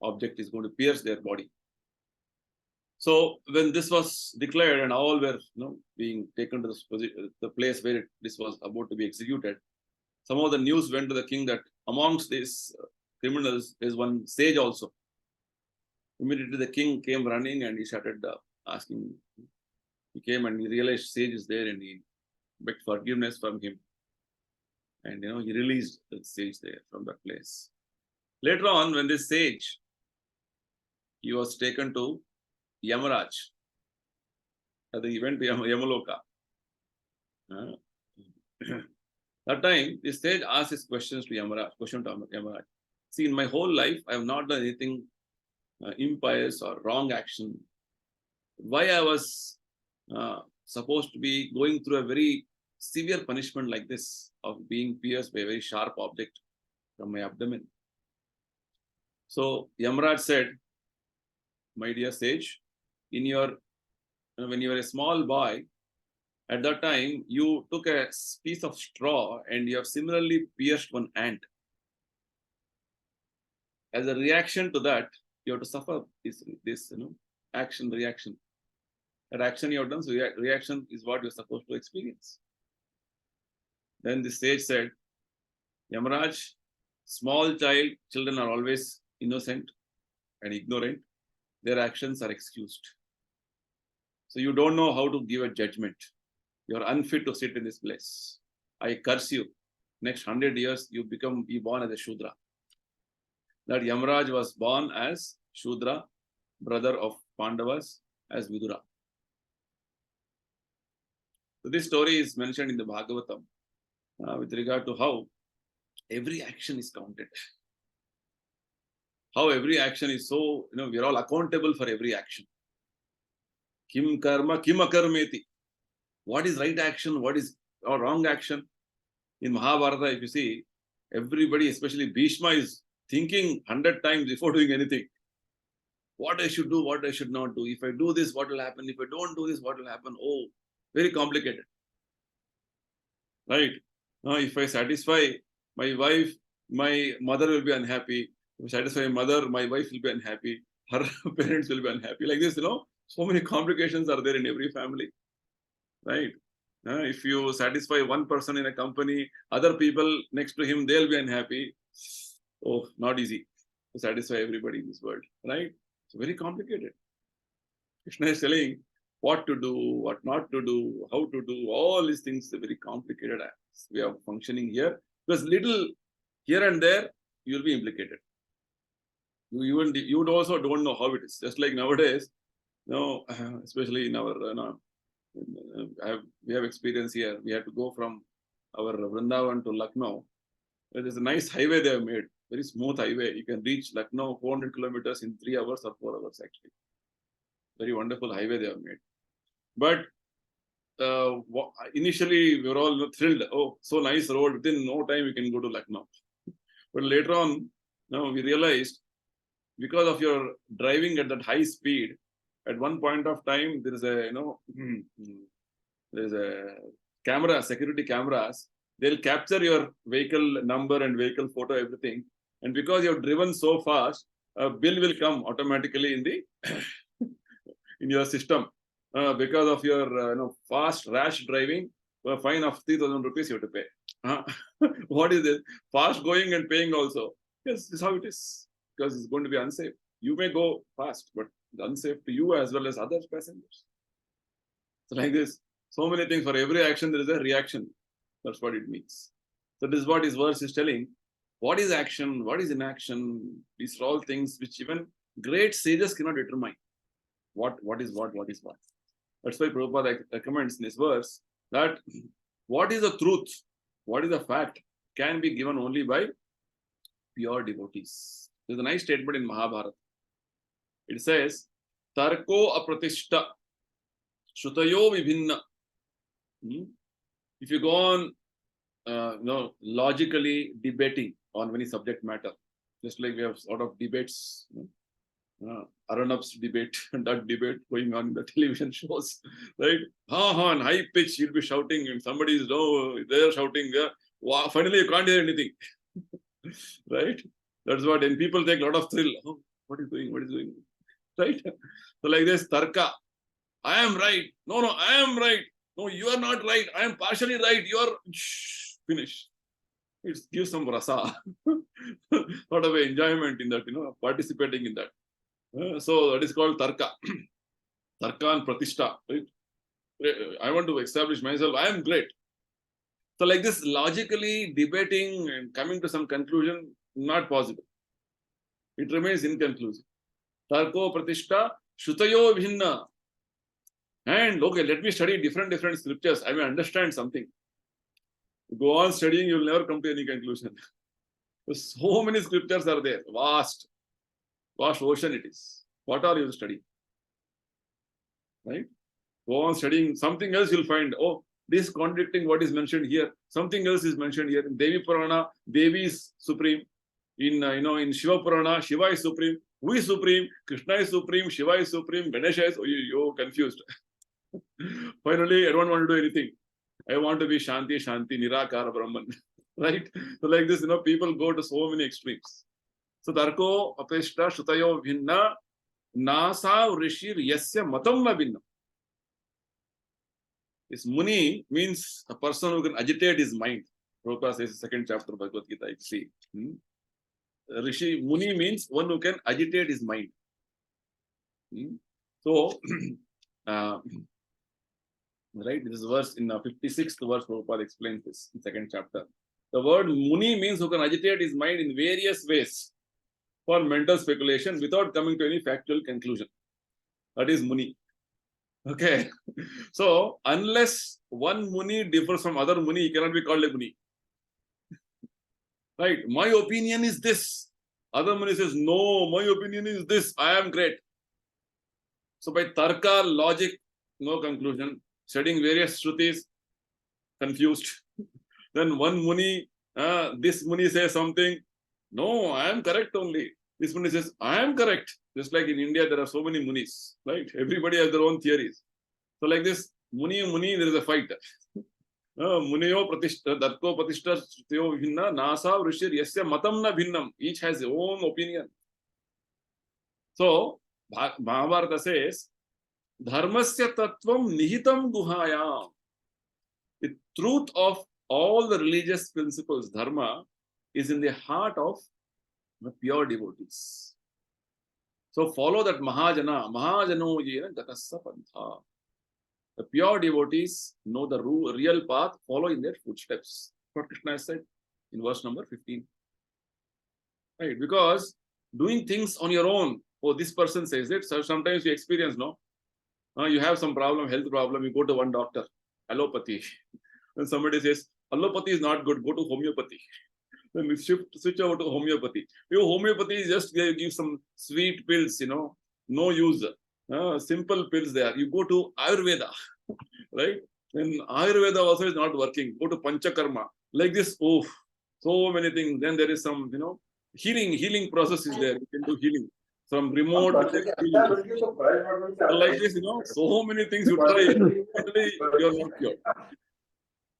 object is going to pierce their body. So when this was declared and all were being taken to the place where this was about to be executed, somehow the news went to the king that amongst these criminals is one sage also. Immediately the king came running and he started asking. He came and he realized sage is there, and he begged forgiveness from him. And he released the sage there from that place. Later on, when this sage, he was taken to Yamaraj. He went to Yamaloka. That time, the sage asked his questions to Yamaraj. See, in my whole life, I have not done anything impious or wrong action. Why I was supposed to be going through a very severe punishment like this of being pierced by a very sharp object from my abdomen? So Yamaraj said, my dear sage, when you were a small boy, at that time you took a piece of straw and you have similarly pierced one ant. As a reaction to that, you have to suffer this action, reaction. That action you have done, so reaction is what you're supposed to experience. Then the sage said, Yamaraj, children are always innocent and ignorant. Their actions are excused. So you don't know how to give a judgment. You're unfit to sit in this place. I curse you. Next 100 years, you be born as a Shudra. That Yamaraj was born as Shudra, brother of Pandavas, as Vidura. So this story is mentioned in the Bhagavatam with regard to how every action is counted. How every action is so, we are all accountable for every action. Kim karma, kim akarmeti. What is right action? What is wrong action? In Mahabharata, if you see, everybody, especially Bhishma, is thinking 100 times before doing anything. What I should do, what I should not do. If I do this, what will happen? If I don't do this, what will happen? Oh, very complicated. Right? Now, if I satisfy my wife, my mother will be unhappy. If I satisfy my mother, my wife will be unhappy. Her parents will be unhappy. Like this, so many complications are there in every family. Right? If you satisfy one person in a company, other people next to him, they'll be unhappy. Oh, not easy to satisfy everybody in this world. Right? It's very complicated. Krishna is telling what to do, what not to do, how to do, all these things are very complicated way of functioning here. Because little here and there, you will be implicated. You also don't know how it is. Just like nowadays, especially in our, we have experience here. We have to go from our Vrindavan to Lucknow. There's a nice highway they have made. very smooth highway. You can reach Lucknow 400 kilometers in 3 hours or 4 hours actually. Very wonderful highway they have made. But initially we were all thrilled. Oh, so nice road. Within no time we can go to Lucknow. But later on, now we realized because of your driving at that high speed, at one point of time there is a there is a camera, security cameras. They'll capture your vehicle number and vehicle photo, everything. And because you've driven so fast, a bill will come automatically in the in your system. Because of your fast, rash driving, a fine of 3,000 rupees you have to pay. What is this? Fast going and paying also. Yes, this is how it is. Because it's going to be unsafe. You may go fast, but it's unsafe to you as well as other passengers. So like this, so many things. For every action, there is a reaction. That's what it means. So this is what his verse is telling. What is action? What is inaction? These are all things which even great sages cannot determine. What is what is what. That's why Prabhupada recommends in this verse that what is the truth, what is the fact, can be given only by pure devotees. There's a nice statement in Mahabharata. It says, Tarko apratishta, Shutayo vibhinna. If you go on logically debating on any subject matter, just like we have sort of debates, Arnab's debate and that debate going on in the television shows, right? On high pitch, you'll be shouting, and somebody is they're shouting. Wow, finally, you can't hear anything, right? That's what, and people take a lot of thrill. Oh, what is doing? What is doing? Right? So like this, tarka. I am right. No, I am right. No, you are not right. I am partially right. You are finish. It gives some rasa, sort of enjoyment in that, participating in that. So that is called tarka. Tarka and pratishtha. Right? I want to establish myself. I am great. So like this, logically debating and coming to some conclusion, not possible. It remains inconclusive. Tarko pratishtha shutayo bhinna. And okay, let me study different scriptures. I may understand something. Go on studying, you will never come to any conclusion. So many scriptures are there. Vast ocean it is. What are you studying? Right? Go on studying something else, you'll find, oh, this contradicting what is mentioned here. Something else is mentioned here. In Devi Purana, Devi is supreme. In Shiva Purana, Shiva is supreme. Who is supreme? Krishna is supreme. Shiva is supreme. Ganesha is. You're confused. Finally, I don't want to do anything. I want to be Shanti, Nirakara Brahman. Right? So like this, people go to so many extremes. So Tarko apeshta shutayo bhinna nasa rishir yasya matam na bhinna. This Muni means a person who can agitate his mind. Prabhupada says second chapter of Bhagavad Gita, you see. Rishi Muni means one who can agitate his mind. So, right, this verse in the 56th verse, Prabhupada explains this in second chapter. The word Muni means who can agitate his mind in various ways for mental speculation without coming to any factual conclusion. That is Muni. Okay. So, unless one Muni differs from other Muni, he cannot be called a Muni. Right? My opinion is this. Other Muni says, no, my opinion is this. I am great. So, by Tarka, logic, no conclusion. Studying various Shrutis, confused. Then one Muni, this Muni says something. No, I am correct only. This Muni says, I am correct. Just like in India, there are so many Munis, right? Everybody has their own theories. So like this, Muni, there is a fight. Muniyo pratishtha, Darko pratishtha, Srutiyo bhinna, Nasa Vrishir, Yasya Matam na bhinnam. Each has their own opinion. So, Mahabharata says, Dharmasya tattvam nihitam guhayam. The truth of all the religious principles, dharma, is in the heart of the pure devotees. So follow that Mahajana. Mahajano yena gatassa pantha. The pure devotees know the real path, follow in their footsteps. What Krishna has said in verse number 15. Right? Because doing things on your own, oh, this person says it. So sometimes you experience, no? You have some problem, health problem, you go to one doctor, allopathy. Then somebody says, allopathy is not good, go to homeopathy. Then we switch over to homeopathy. Homeopathy is just give some sweet pills, no use. Simple pills there. You go to Ayurveda, right? Then Ayurveda also is not working. Go to Panchakarma. Like this, so many things. Then there is some, healing process is there. You can do healing. From remote healing. Like this, so many things you try. Finally, you're not cured.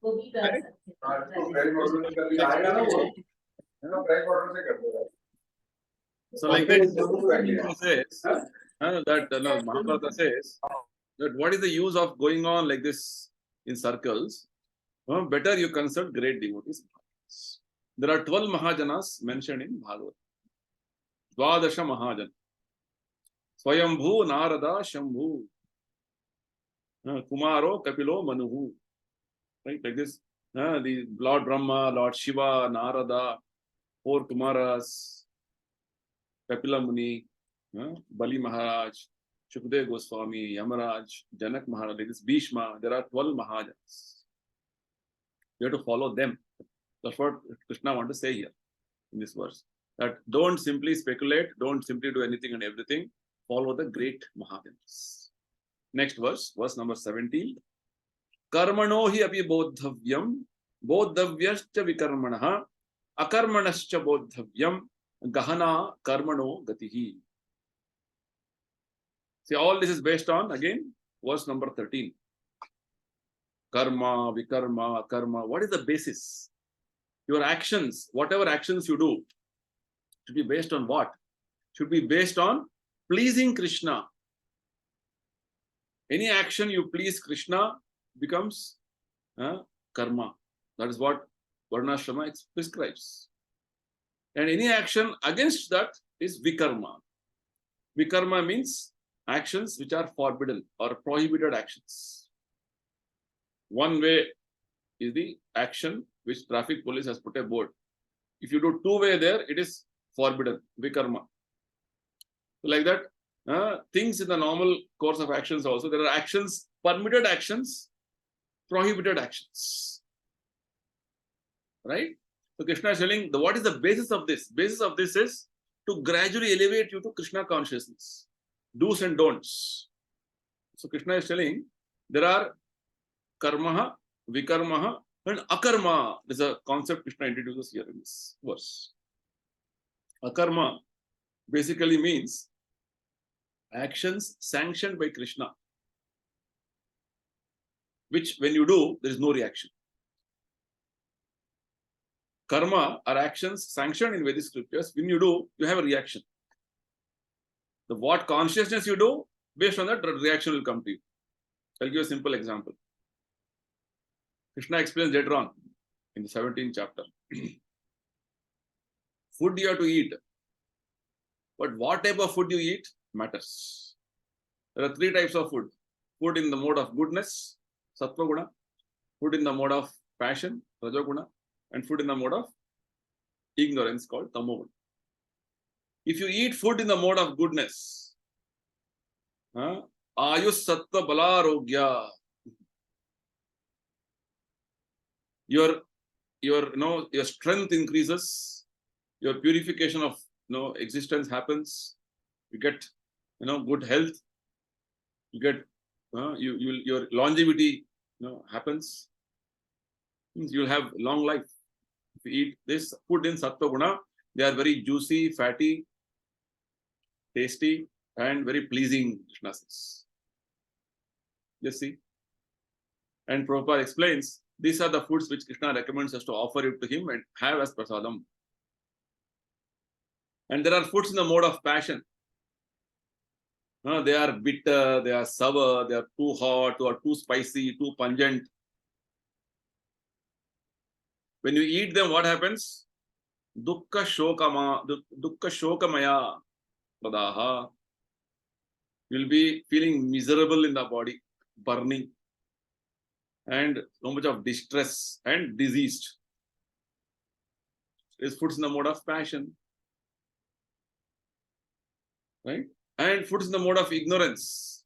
Right? So like that, says, that Mahabharata says that what is the use of going on like this in circles? Better you consult great devotees. There are 12 Mahajanas mentioned in Bhagavad. Dvadasha Mahajan. Swayambhu, Narada, Shambhu, Kumaro, Kapilo, Manuhu. Right, like this. The Lord Brahma, Lord Shiva, Narada, 4 Kumaras, Kapila Muni, Bali Maharaj, Shukdev Goswami, Yamaraj, Janak Maharaj, like this Bhishma. There are 12 Mahajans. You have to follow them. That's what Krishna wants to say here in this verse. That don't simply speculate, don't simply do anything and everything. Follow the great Mahajans. Next verse number 17. Karmano hi api bodhavyam, bodhavyascha vikarmanaha, akarmanascha bodhavyam, gahana karmano gatihi. See, all this is based on, again, verse number 13. Karma, vikarma, karma. What is the basis? Your actions, whatever actions you do, should be based on what? Should be based on pleasing Krishna. Any action you please Krishna becomes karma. That is what Varnashrama prescribes. And any action against that is vikarma. Vikarma means actions which are forbidden or prohibited actions. One way is the action which traffic police has put a board. If you do two-way there, it is forbidden, vikarma. Like that, things in the normal course of actions also, there are actions, permitted actions, prohibited actions. Right? So Krishna is telling, what is the basis of this? Basis of this is to gradually elevate you to Krishna consciousness. Do's and don'ts. So Krishna is telling, there are karma, vikarma, and akarma. This is a concept Krishna introduces here in this verse. Akarma basically means actions sanctioned by Krishna, which when you do, there is no reaction. Karma are actions sanctioned in Vedic scriptures. When you do, you have a reaction. The what consciousness you do, based on that, the reaction will come to you. I'll give you a simple example. Krishna explains later on in the 17th chapter. Food you have to eat. But what type of food you eat matters. There are 3 types of food. Food in the mode of goodness, sattva guna. Food in the mode of passion, rajoguna. And food in the mode of ignorance, called tamoguna. If you eat food in the mode of goodness, ayus sattva balarogya, your strength increases, your purification of existence happens, you get good health, you get your longevity happens, you'll have long life. If you eat this food in sattva guna, they are very juicy, fatty, tasty, and very pleasing, Krishna says. Just see. And Prabhupada explains, these are the foods which Krishna recommends us to offer it to him and have as prasadam. And there are foods in the mode of passion. They are bitter, they are sour, they are too hot, or too spicy, too pungent. When you eat them, what happens? Dukkha shokamaya pradaha. You'll be feeling miserable in the body, burning, and so much of distress and diseased. Is foods in the mode of passion. Right? And foods in the mode of ignorance.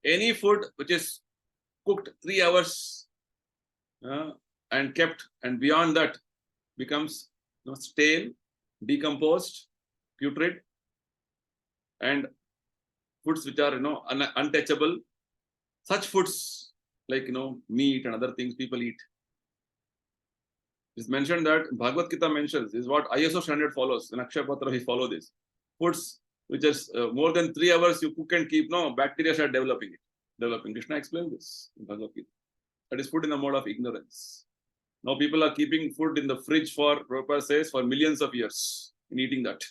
Any food which is cooked 3 hours and kept, and beyond that becomes stale, decomposed, putrid, and foods which are untouchable. Such foods like meat and other things people eat. It's mentioned that Bhagavad Gita mentions this is what ISO standard follows. In Akshaya Patra, we follow this. Foods which is more than 3 hours you cook and keep, bacteria start developing it. Krishna explained this in Bhagavad Gita. That is food in the mode of ignorance. Now people are keeping food in the fridge for, Prabhupada says, for millions of years in eating that.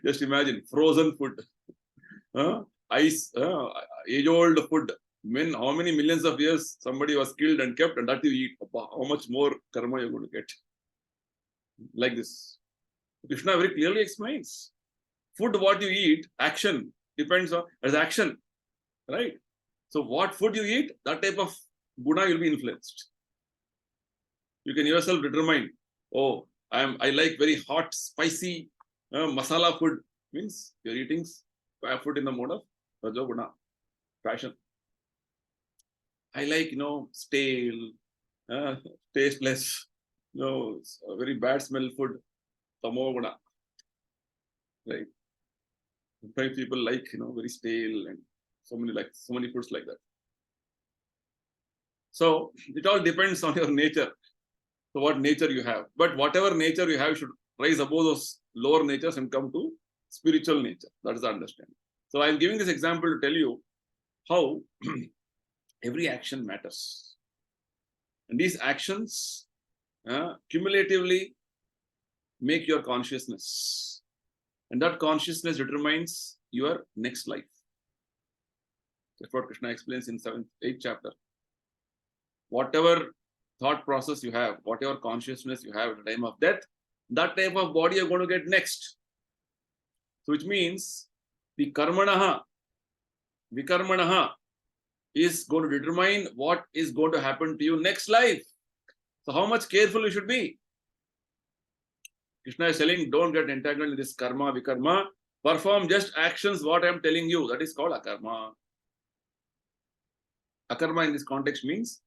Just imagine, frozen food, ice, age-old food. How many millions of years somebody was killed and kept, and that you eat. How much more karma you're going to get? Like this. Krishna very clearly explains. Food, what you eat, action depends on, there's action, right? So what food you eat, that type of guna will be influenced. You can yourself determine, oh, I like very hot, spicy, masala food. Means you're eating food in the mode of rajo guna, passion. I like, stale, tasteless, very bad smell food, tamo guna. Right? Sometimes people like, very stale and so many foods like that. So it all depends on your nature. So what nature you have. But whatever nature you have, you should rise above those lower natures and come to spiritual nature. That is the understanding. So I'm giving this example to tell you how every action matters. And these actions cumulatively make your consciousness. And that consciousness determines your next life. That's what Krishna explains in 8th chapter. Whatever thought process you have, whatever consciousness you have at the time of death, that type of body you're going to get next. So which means the karmanaha, vikarmanaha is going to determine what is going to happen to you next life. So how much careful you should be. Krishna is telling, don't get entangled in this karma, vikarma. Perform just actions, what I am telling you. That is called akarma. Akarma in this context means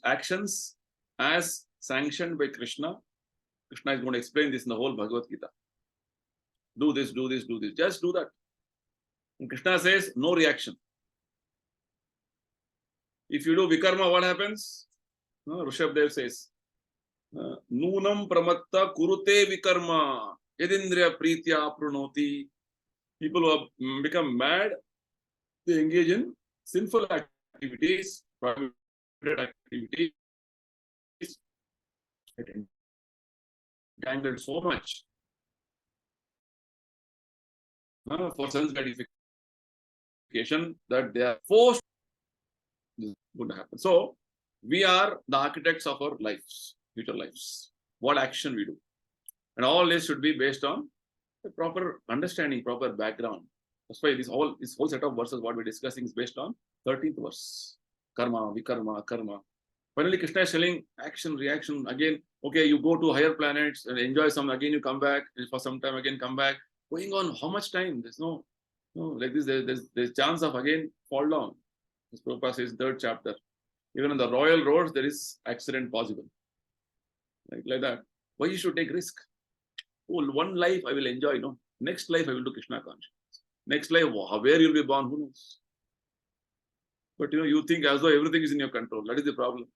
actions as sanctioned by Krishna. Krishna is going to explain this in the whole Bhagavad Gita. Do this, do this, do this. Just do that. And Krishna says, no reaction. If you do vikarma, what happens? Rishabdev says, Nunam pramatta kurute vikarma yadindriya pritya prunoti. People who have become mad, they engage in sinful activities, prohibited activities, entangled so much for sense gratification that they are forced. This is going to happen. So we are the architects of our lives, future lives. What action we do, and all this should be based on a proper understanding, proper background. That's why this whole set of verses what we're discussing is based on 13th verse. Karma, vikarma, karma. Finally, Krishna is telling action, reaction. Again, okay, you go to higher planets and enjoy some. Again, you come back for some time. Again, come back. Going on, how much time? There's no like this. There's chance of again fall down. As Prabhupada says, 3rd chapter. Even on the royal roads, there is accident possible. Like that. Why you should take risk? Oh, one life I will enjoy. Next life I will do Krishna consciousness. Next life, where you'll be born, who knows? But you think as though everything is in your control. That is the problem.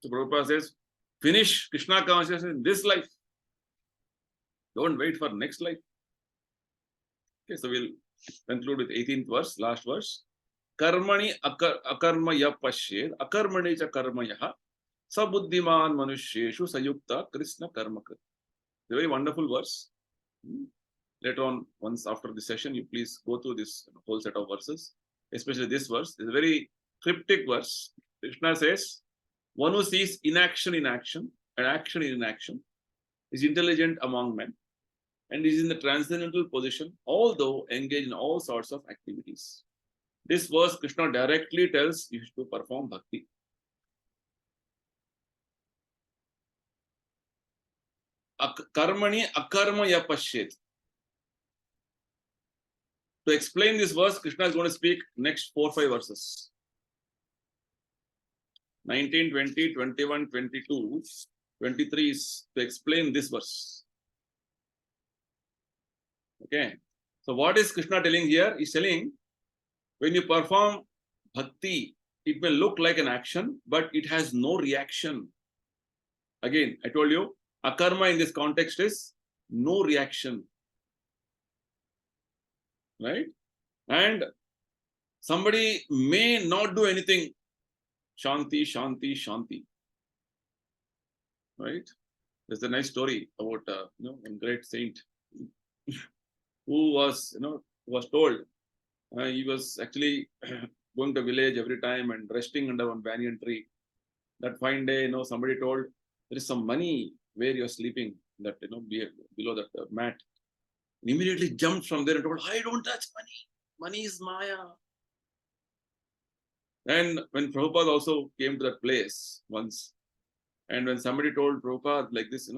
So Prabhupada says, finish Krishna consciousness in this life. Don't wait for next life. Okay, so we'll conclude with 18th verse, last verse. Karmani akarma ya pashed, akarmani cha karma yaha, sabuddhiman manusheshu sayukta krishna karma krit. It's a very wonderful verse. Later on, once after the session, you please go through this whole set of verses, especially this verse. It's a very cryptic verse. Krishna says, one who sees inaction in action and action in inaction is intelligent among men and is in the transcendental position, although engaged in all sorts of activities. This verse, Krishna directly tells you to perform bhakti. Karmani akarma ya pashed. To explain this verse, Krishna is going to speak next 4-5 verses. 19, 20, 21, 22. 23 is to explain this verse. Okay. So what is Krishna telling here? He's telling, when you perform bhakti, it may look like an action, but it has no reaction. Again, I told you, akarma in this context is no reaction. Right? And somebody may not do anything. Shanti, Shanti, Shanti. Right? There's a nice story about one great saint who was told he was actually going to village every time and resting under one banyan tree. That fine day, somebody told, there is some money where you're sleeping, that below that mat. And immediately jumped from there and told, I don't touch money. Money is Maya. And when Prabhupada also came to that place once, and when somebody told Prabhupada like this,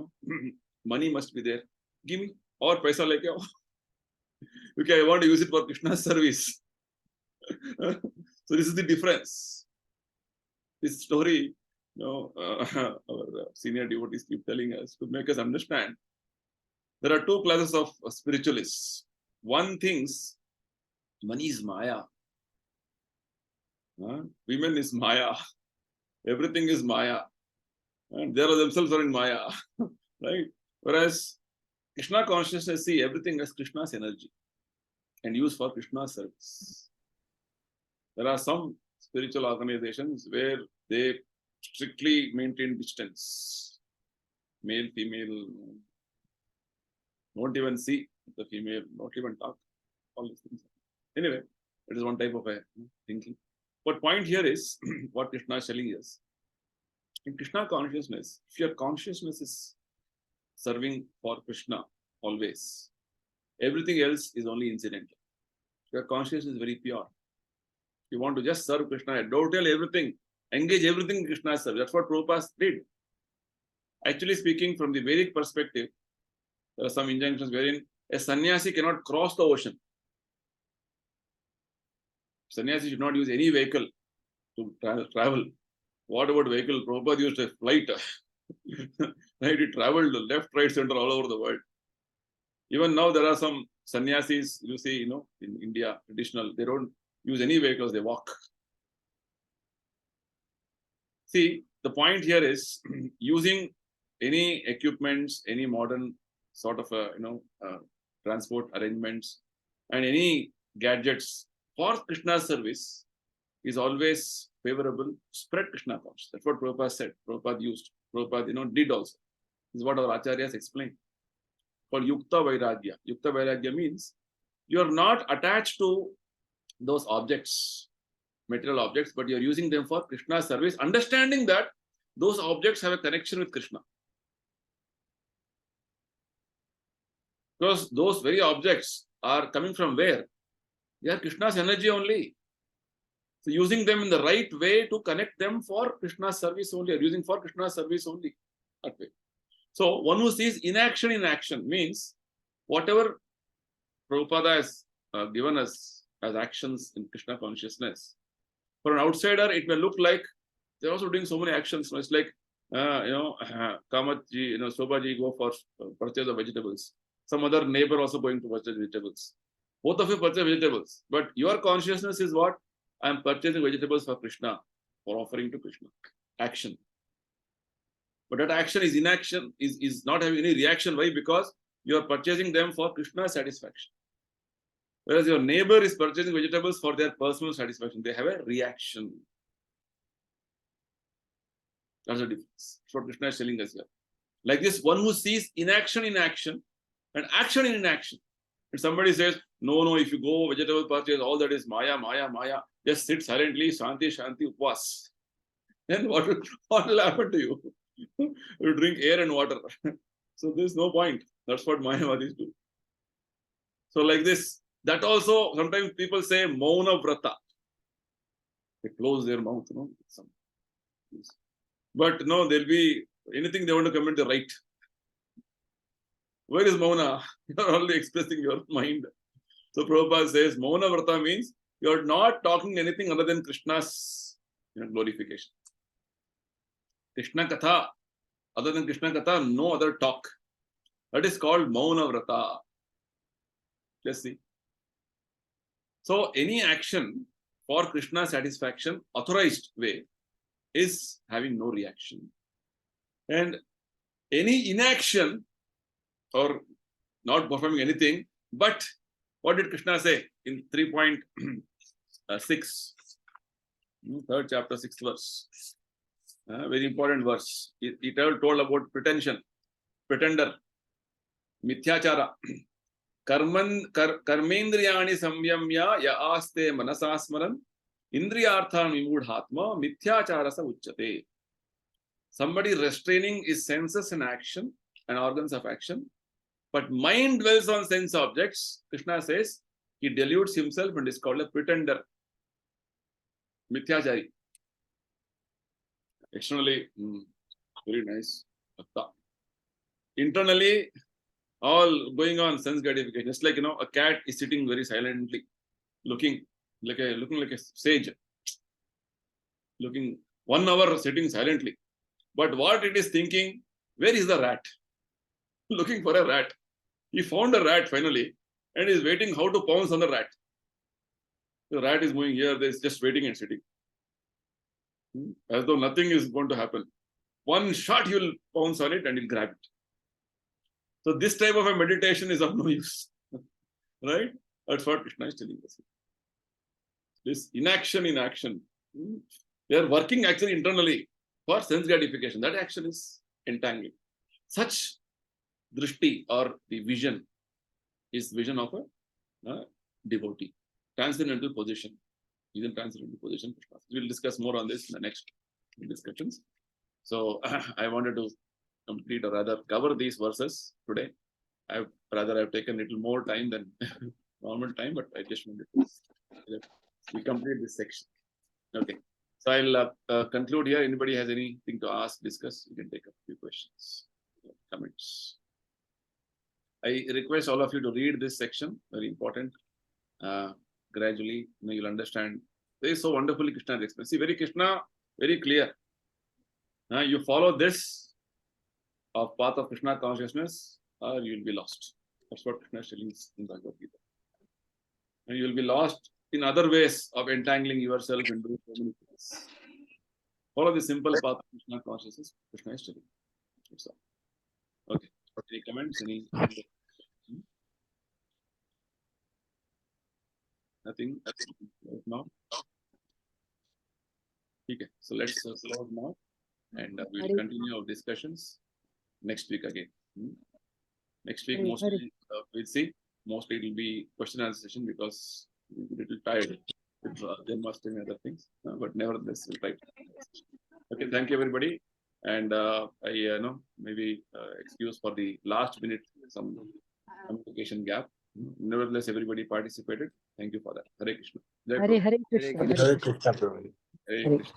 money must be there, give me, or paisa leke aao. Okay, I want to use it for Krishna's service. So this is the difference. This story, our senior devotees keep telling us to make us understand. There are two classes of spiritualists. One thinks money is Maya. Women is Maya. Everything is Maya. And they themselves are in Maya. Right? Whereas Krishna consciousness see everything as Krishna's energy and use for Krishna's service. There are some spiritual organizations where they strictly maintain distance. Male, female, don't even see the female, not even talk. All these things. Anyway, it is one type of a thinking. But point here is what Krishna is telling us. In Krishna consciousness, if your consciousness is serving for Krishna always, everything else is only incidental. Your consciousness is very pure. You want to just serve Krishna, don't tell everything, engage everything in Krishna's service. That's what Prabhupada did. Actually speaking, from the Vedic perspective, there are some injunctions wherein a sannyasi cannot cross the ocean. Sannyasi should not use any vehicle to travel. What about vehicle? Prabhupada used a flight. Right? He traveled left, right, center all over the world. Even now there are some sannyasis, you see, in India, traditional, they don't use any vehicles, they walk. See, the point here is using any equipments, any modern sort of transport arrangements, and any gadgets for Krishna's service is always favorable to spread Krishna consciousness. That's what Prabhupada said. Prabhupada used. Prabhupada, did also. This is what our acharyas explain. Called Yukta Vairagya. Yukta Vairagya means you are not attached to those objects, material objects, but you are using them for Krishna's service, understanding that those objects have a connection with Krishna. Because those very objects are coming from where? They are Krishna's energy only. So using them in the right way to connect them for Krishna's service only, or using for Krishna's service only. That way. So one who sees inaction in action means whatever Prabhupada has given us as actions in Krishna consciousness. For an outsider, it may look like they're also doing so many actions. It's like, Kamatji, Sobaji go for purchase of vegetables. Some other neighbor also going to purchase vegetables. Both of you purchase vegetables. But your consciousness is what? I am purchasing vegetables for Krishna, for offering to Krishna. Action. But that action is inaction, is not having any reaction. Why? Because you are purchasing them for Krishna's satisfaction. Whereas your neighbor is purchasing vegetables for their personal satisfaction. They have a reaction. That's the difference. That's what Krishna is telling us here. Like this, one who sees inaction in action and action in inaction. And somebody says, no, if you go vegetable purchase, all that is Maya, Maya, Maya. Just sit silently, Shanti, Shanti, Upwas. Then what will happen to you? You drink air and water. So there's no point. That's what Mayavadis do. So like this, that also, sometimes people say Mauna Vrata. They close their mouth, But no, there'll be anything they want to commit, the right. Where is Mauna? You're only expressing your mind. So Prabhupada says, Mauna Vrata means you're not talking anything other than Krishna's glorification. Krishna Katha other than Krishna Katha, no other talk. That is called Mauna Vrata. Let's see. So any action for Krishna satisfaction, authorized way, is having no reaction. And any inaction or not performing anything, but what did Krishna say in 3.6, third chapter, 6th verse? Very important verse. He told about pretension, pretender, mithyachara. Karmendriyani samyamya ya aste manasasmaran indriyarthan vimudhatma mithyacharasa uchyate. Somebody restraining his senses and action and organs of action, but mind dwells on sense objects. Krishna says he deludes himself and is called a pretender, mithyachari. Externally, very nice. Internally, all going on sense gratification. Just like, a cat is sitting very silently, looking like a sage, looking 1 hour sitting silently. But what it is thinking, where is the rat? Looking for a rat. He found a rat finally and is waiting how to pounce on the rat. The rat is moving here, there is just waiting and sitting. As though nothing is going to happen. One shot, you will pounce on it and you'll grab it. So this type of a meditation is of no use. Right? That's what Krishna is telling us. This inaction in action. They are working actually internally for sense gratification. That action is entangling. Such drishti or the vision is vision of a devotee. Transcendental position. He's in transcendental position. We'll discuss more on this in the next discussions. So I wanted to complete or rather cover these verses today. I've taken a little more time than normal time, but I just wanted to we complete this section. Okay. So I'll conclude here. Anybody has anything to ask, discuss, you can take a few questions, comments. I request all of you to read this section, very important. Gradually, you'll understand. They is so wonderfully Krishna explains. See, very Krishna, very clear. You follow this of path of Krishna consciousness, or you will be lost. That's what Krishna is telling in Bhagavad Gita. And you will be lost in other ways of entangling yourself into so many things. Follow the simple path of Krishna consciousness. Krishna is telling. So, okay. Any comments? Any? Nothing. No. Okay. So let's close now, and we'll continue our discussions next week again. Next week, mostly we'll see. Mostly it will be question and answer session because we'll be a little tired with Janmashtami and other things. But nevertheless, we'll try. Okay, thank you everybody. And I maybe excuse for the last minute some communication gap. Nevertheless, everybody participated. Thank you for that. Hare Krishna. Hare Krishna. Hare Krishna. Hare Krishna.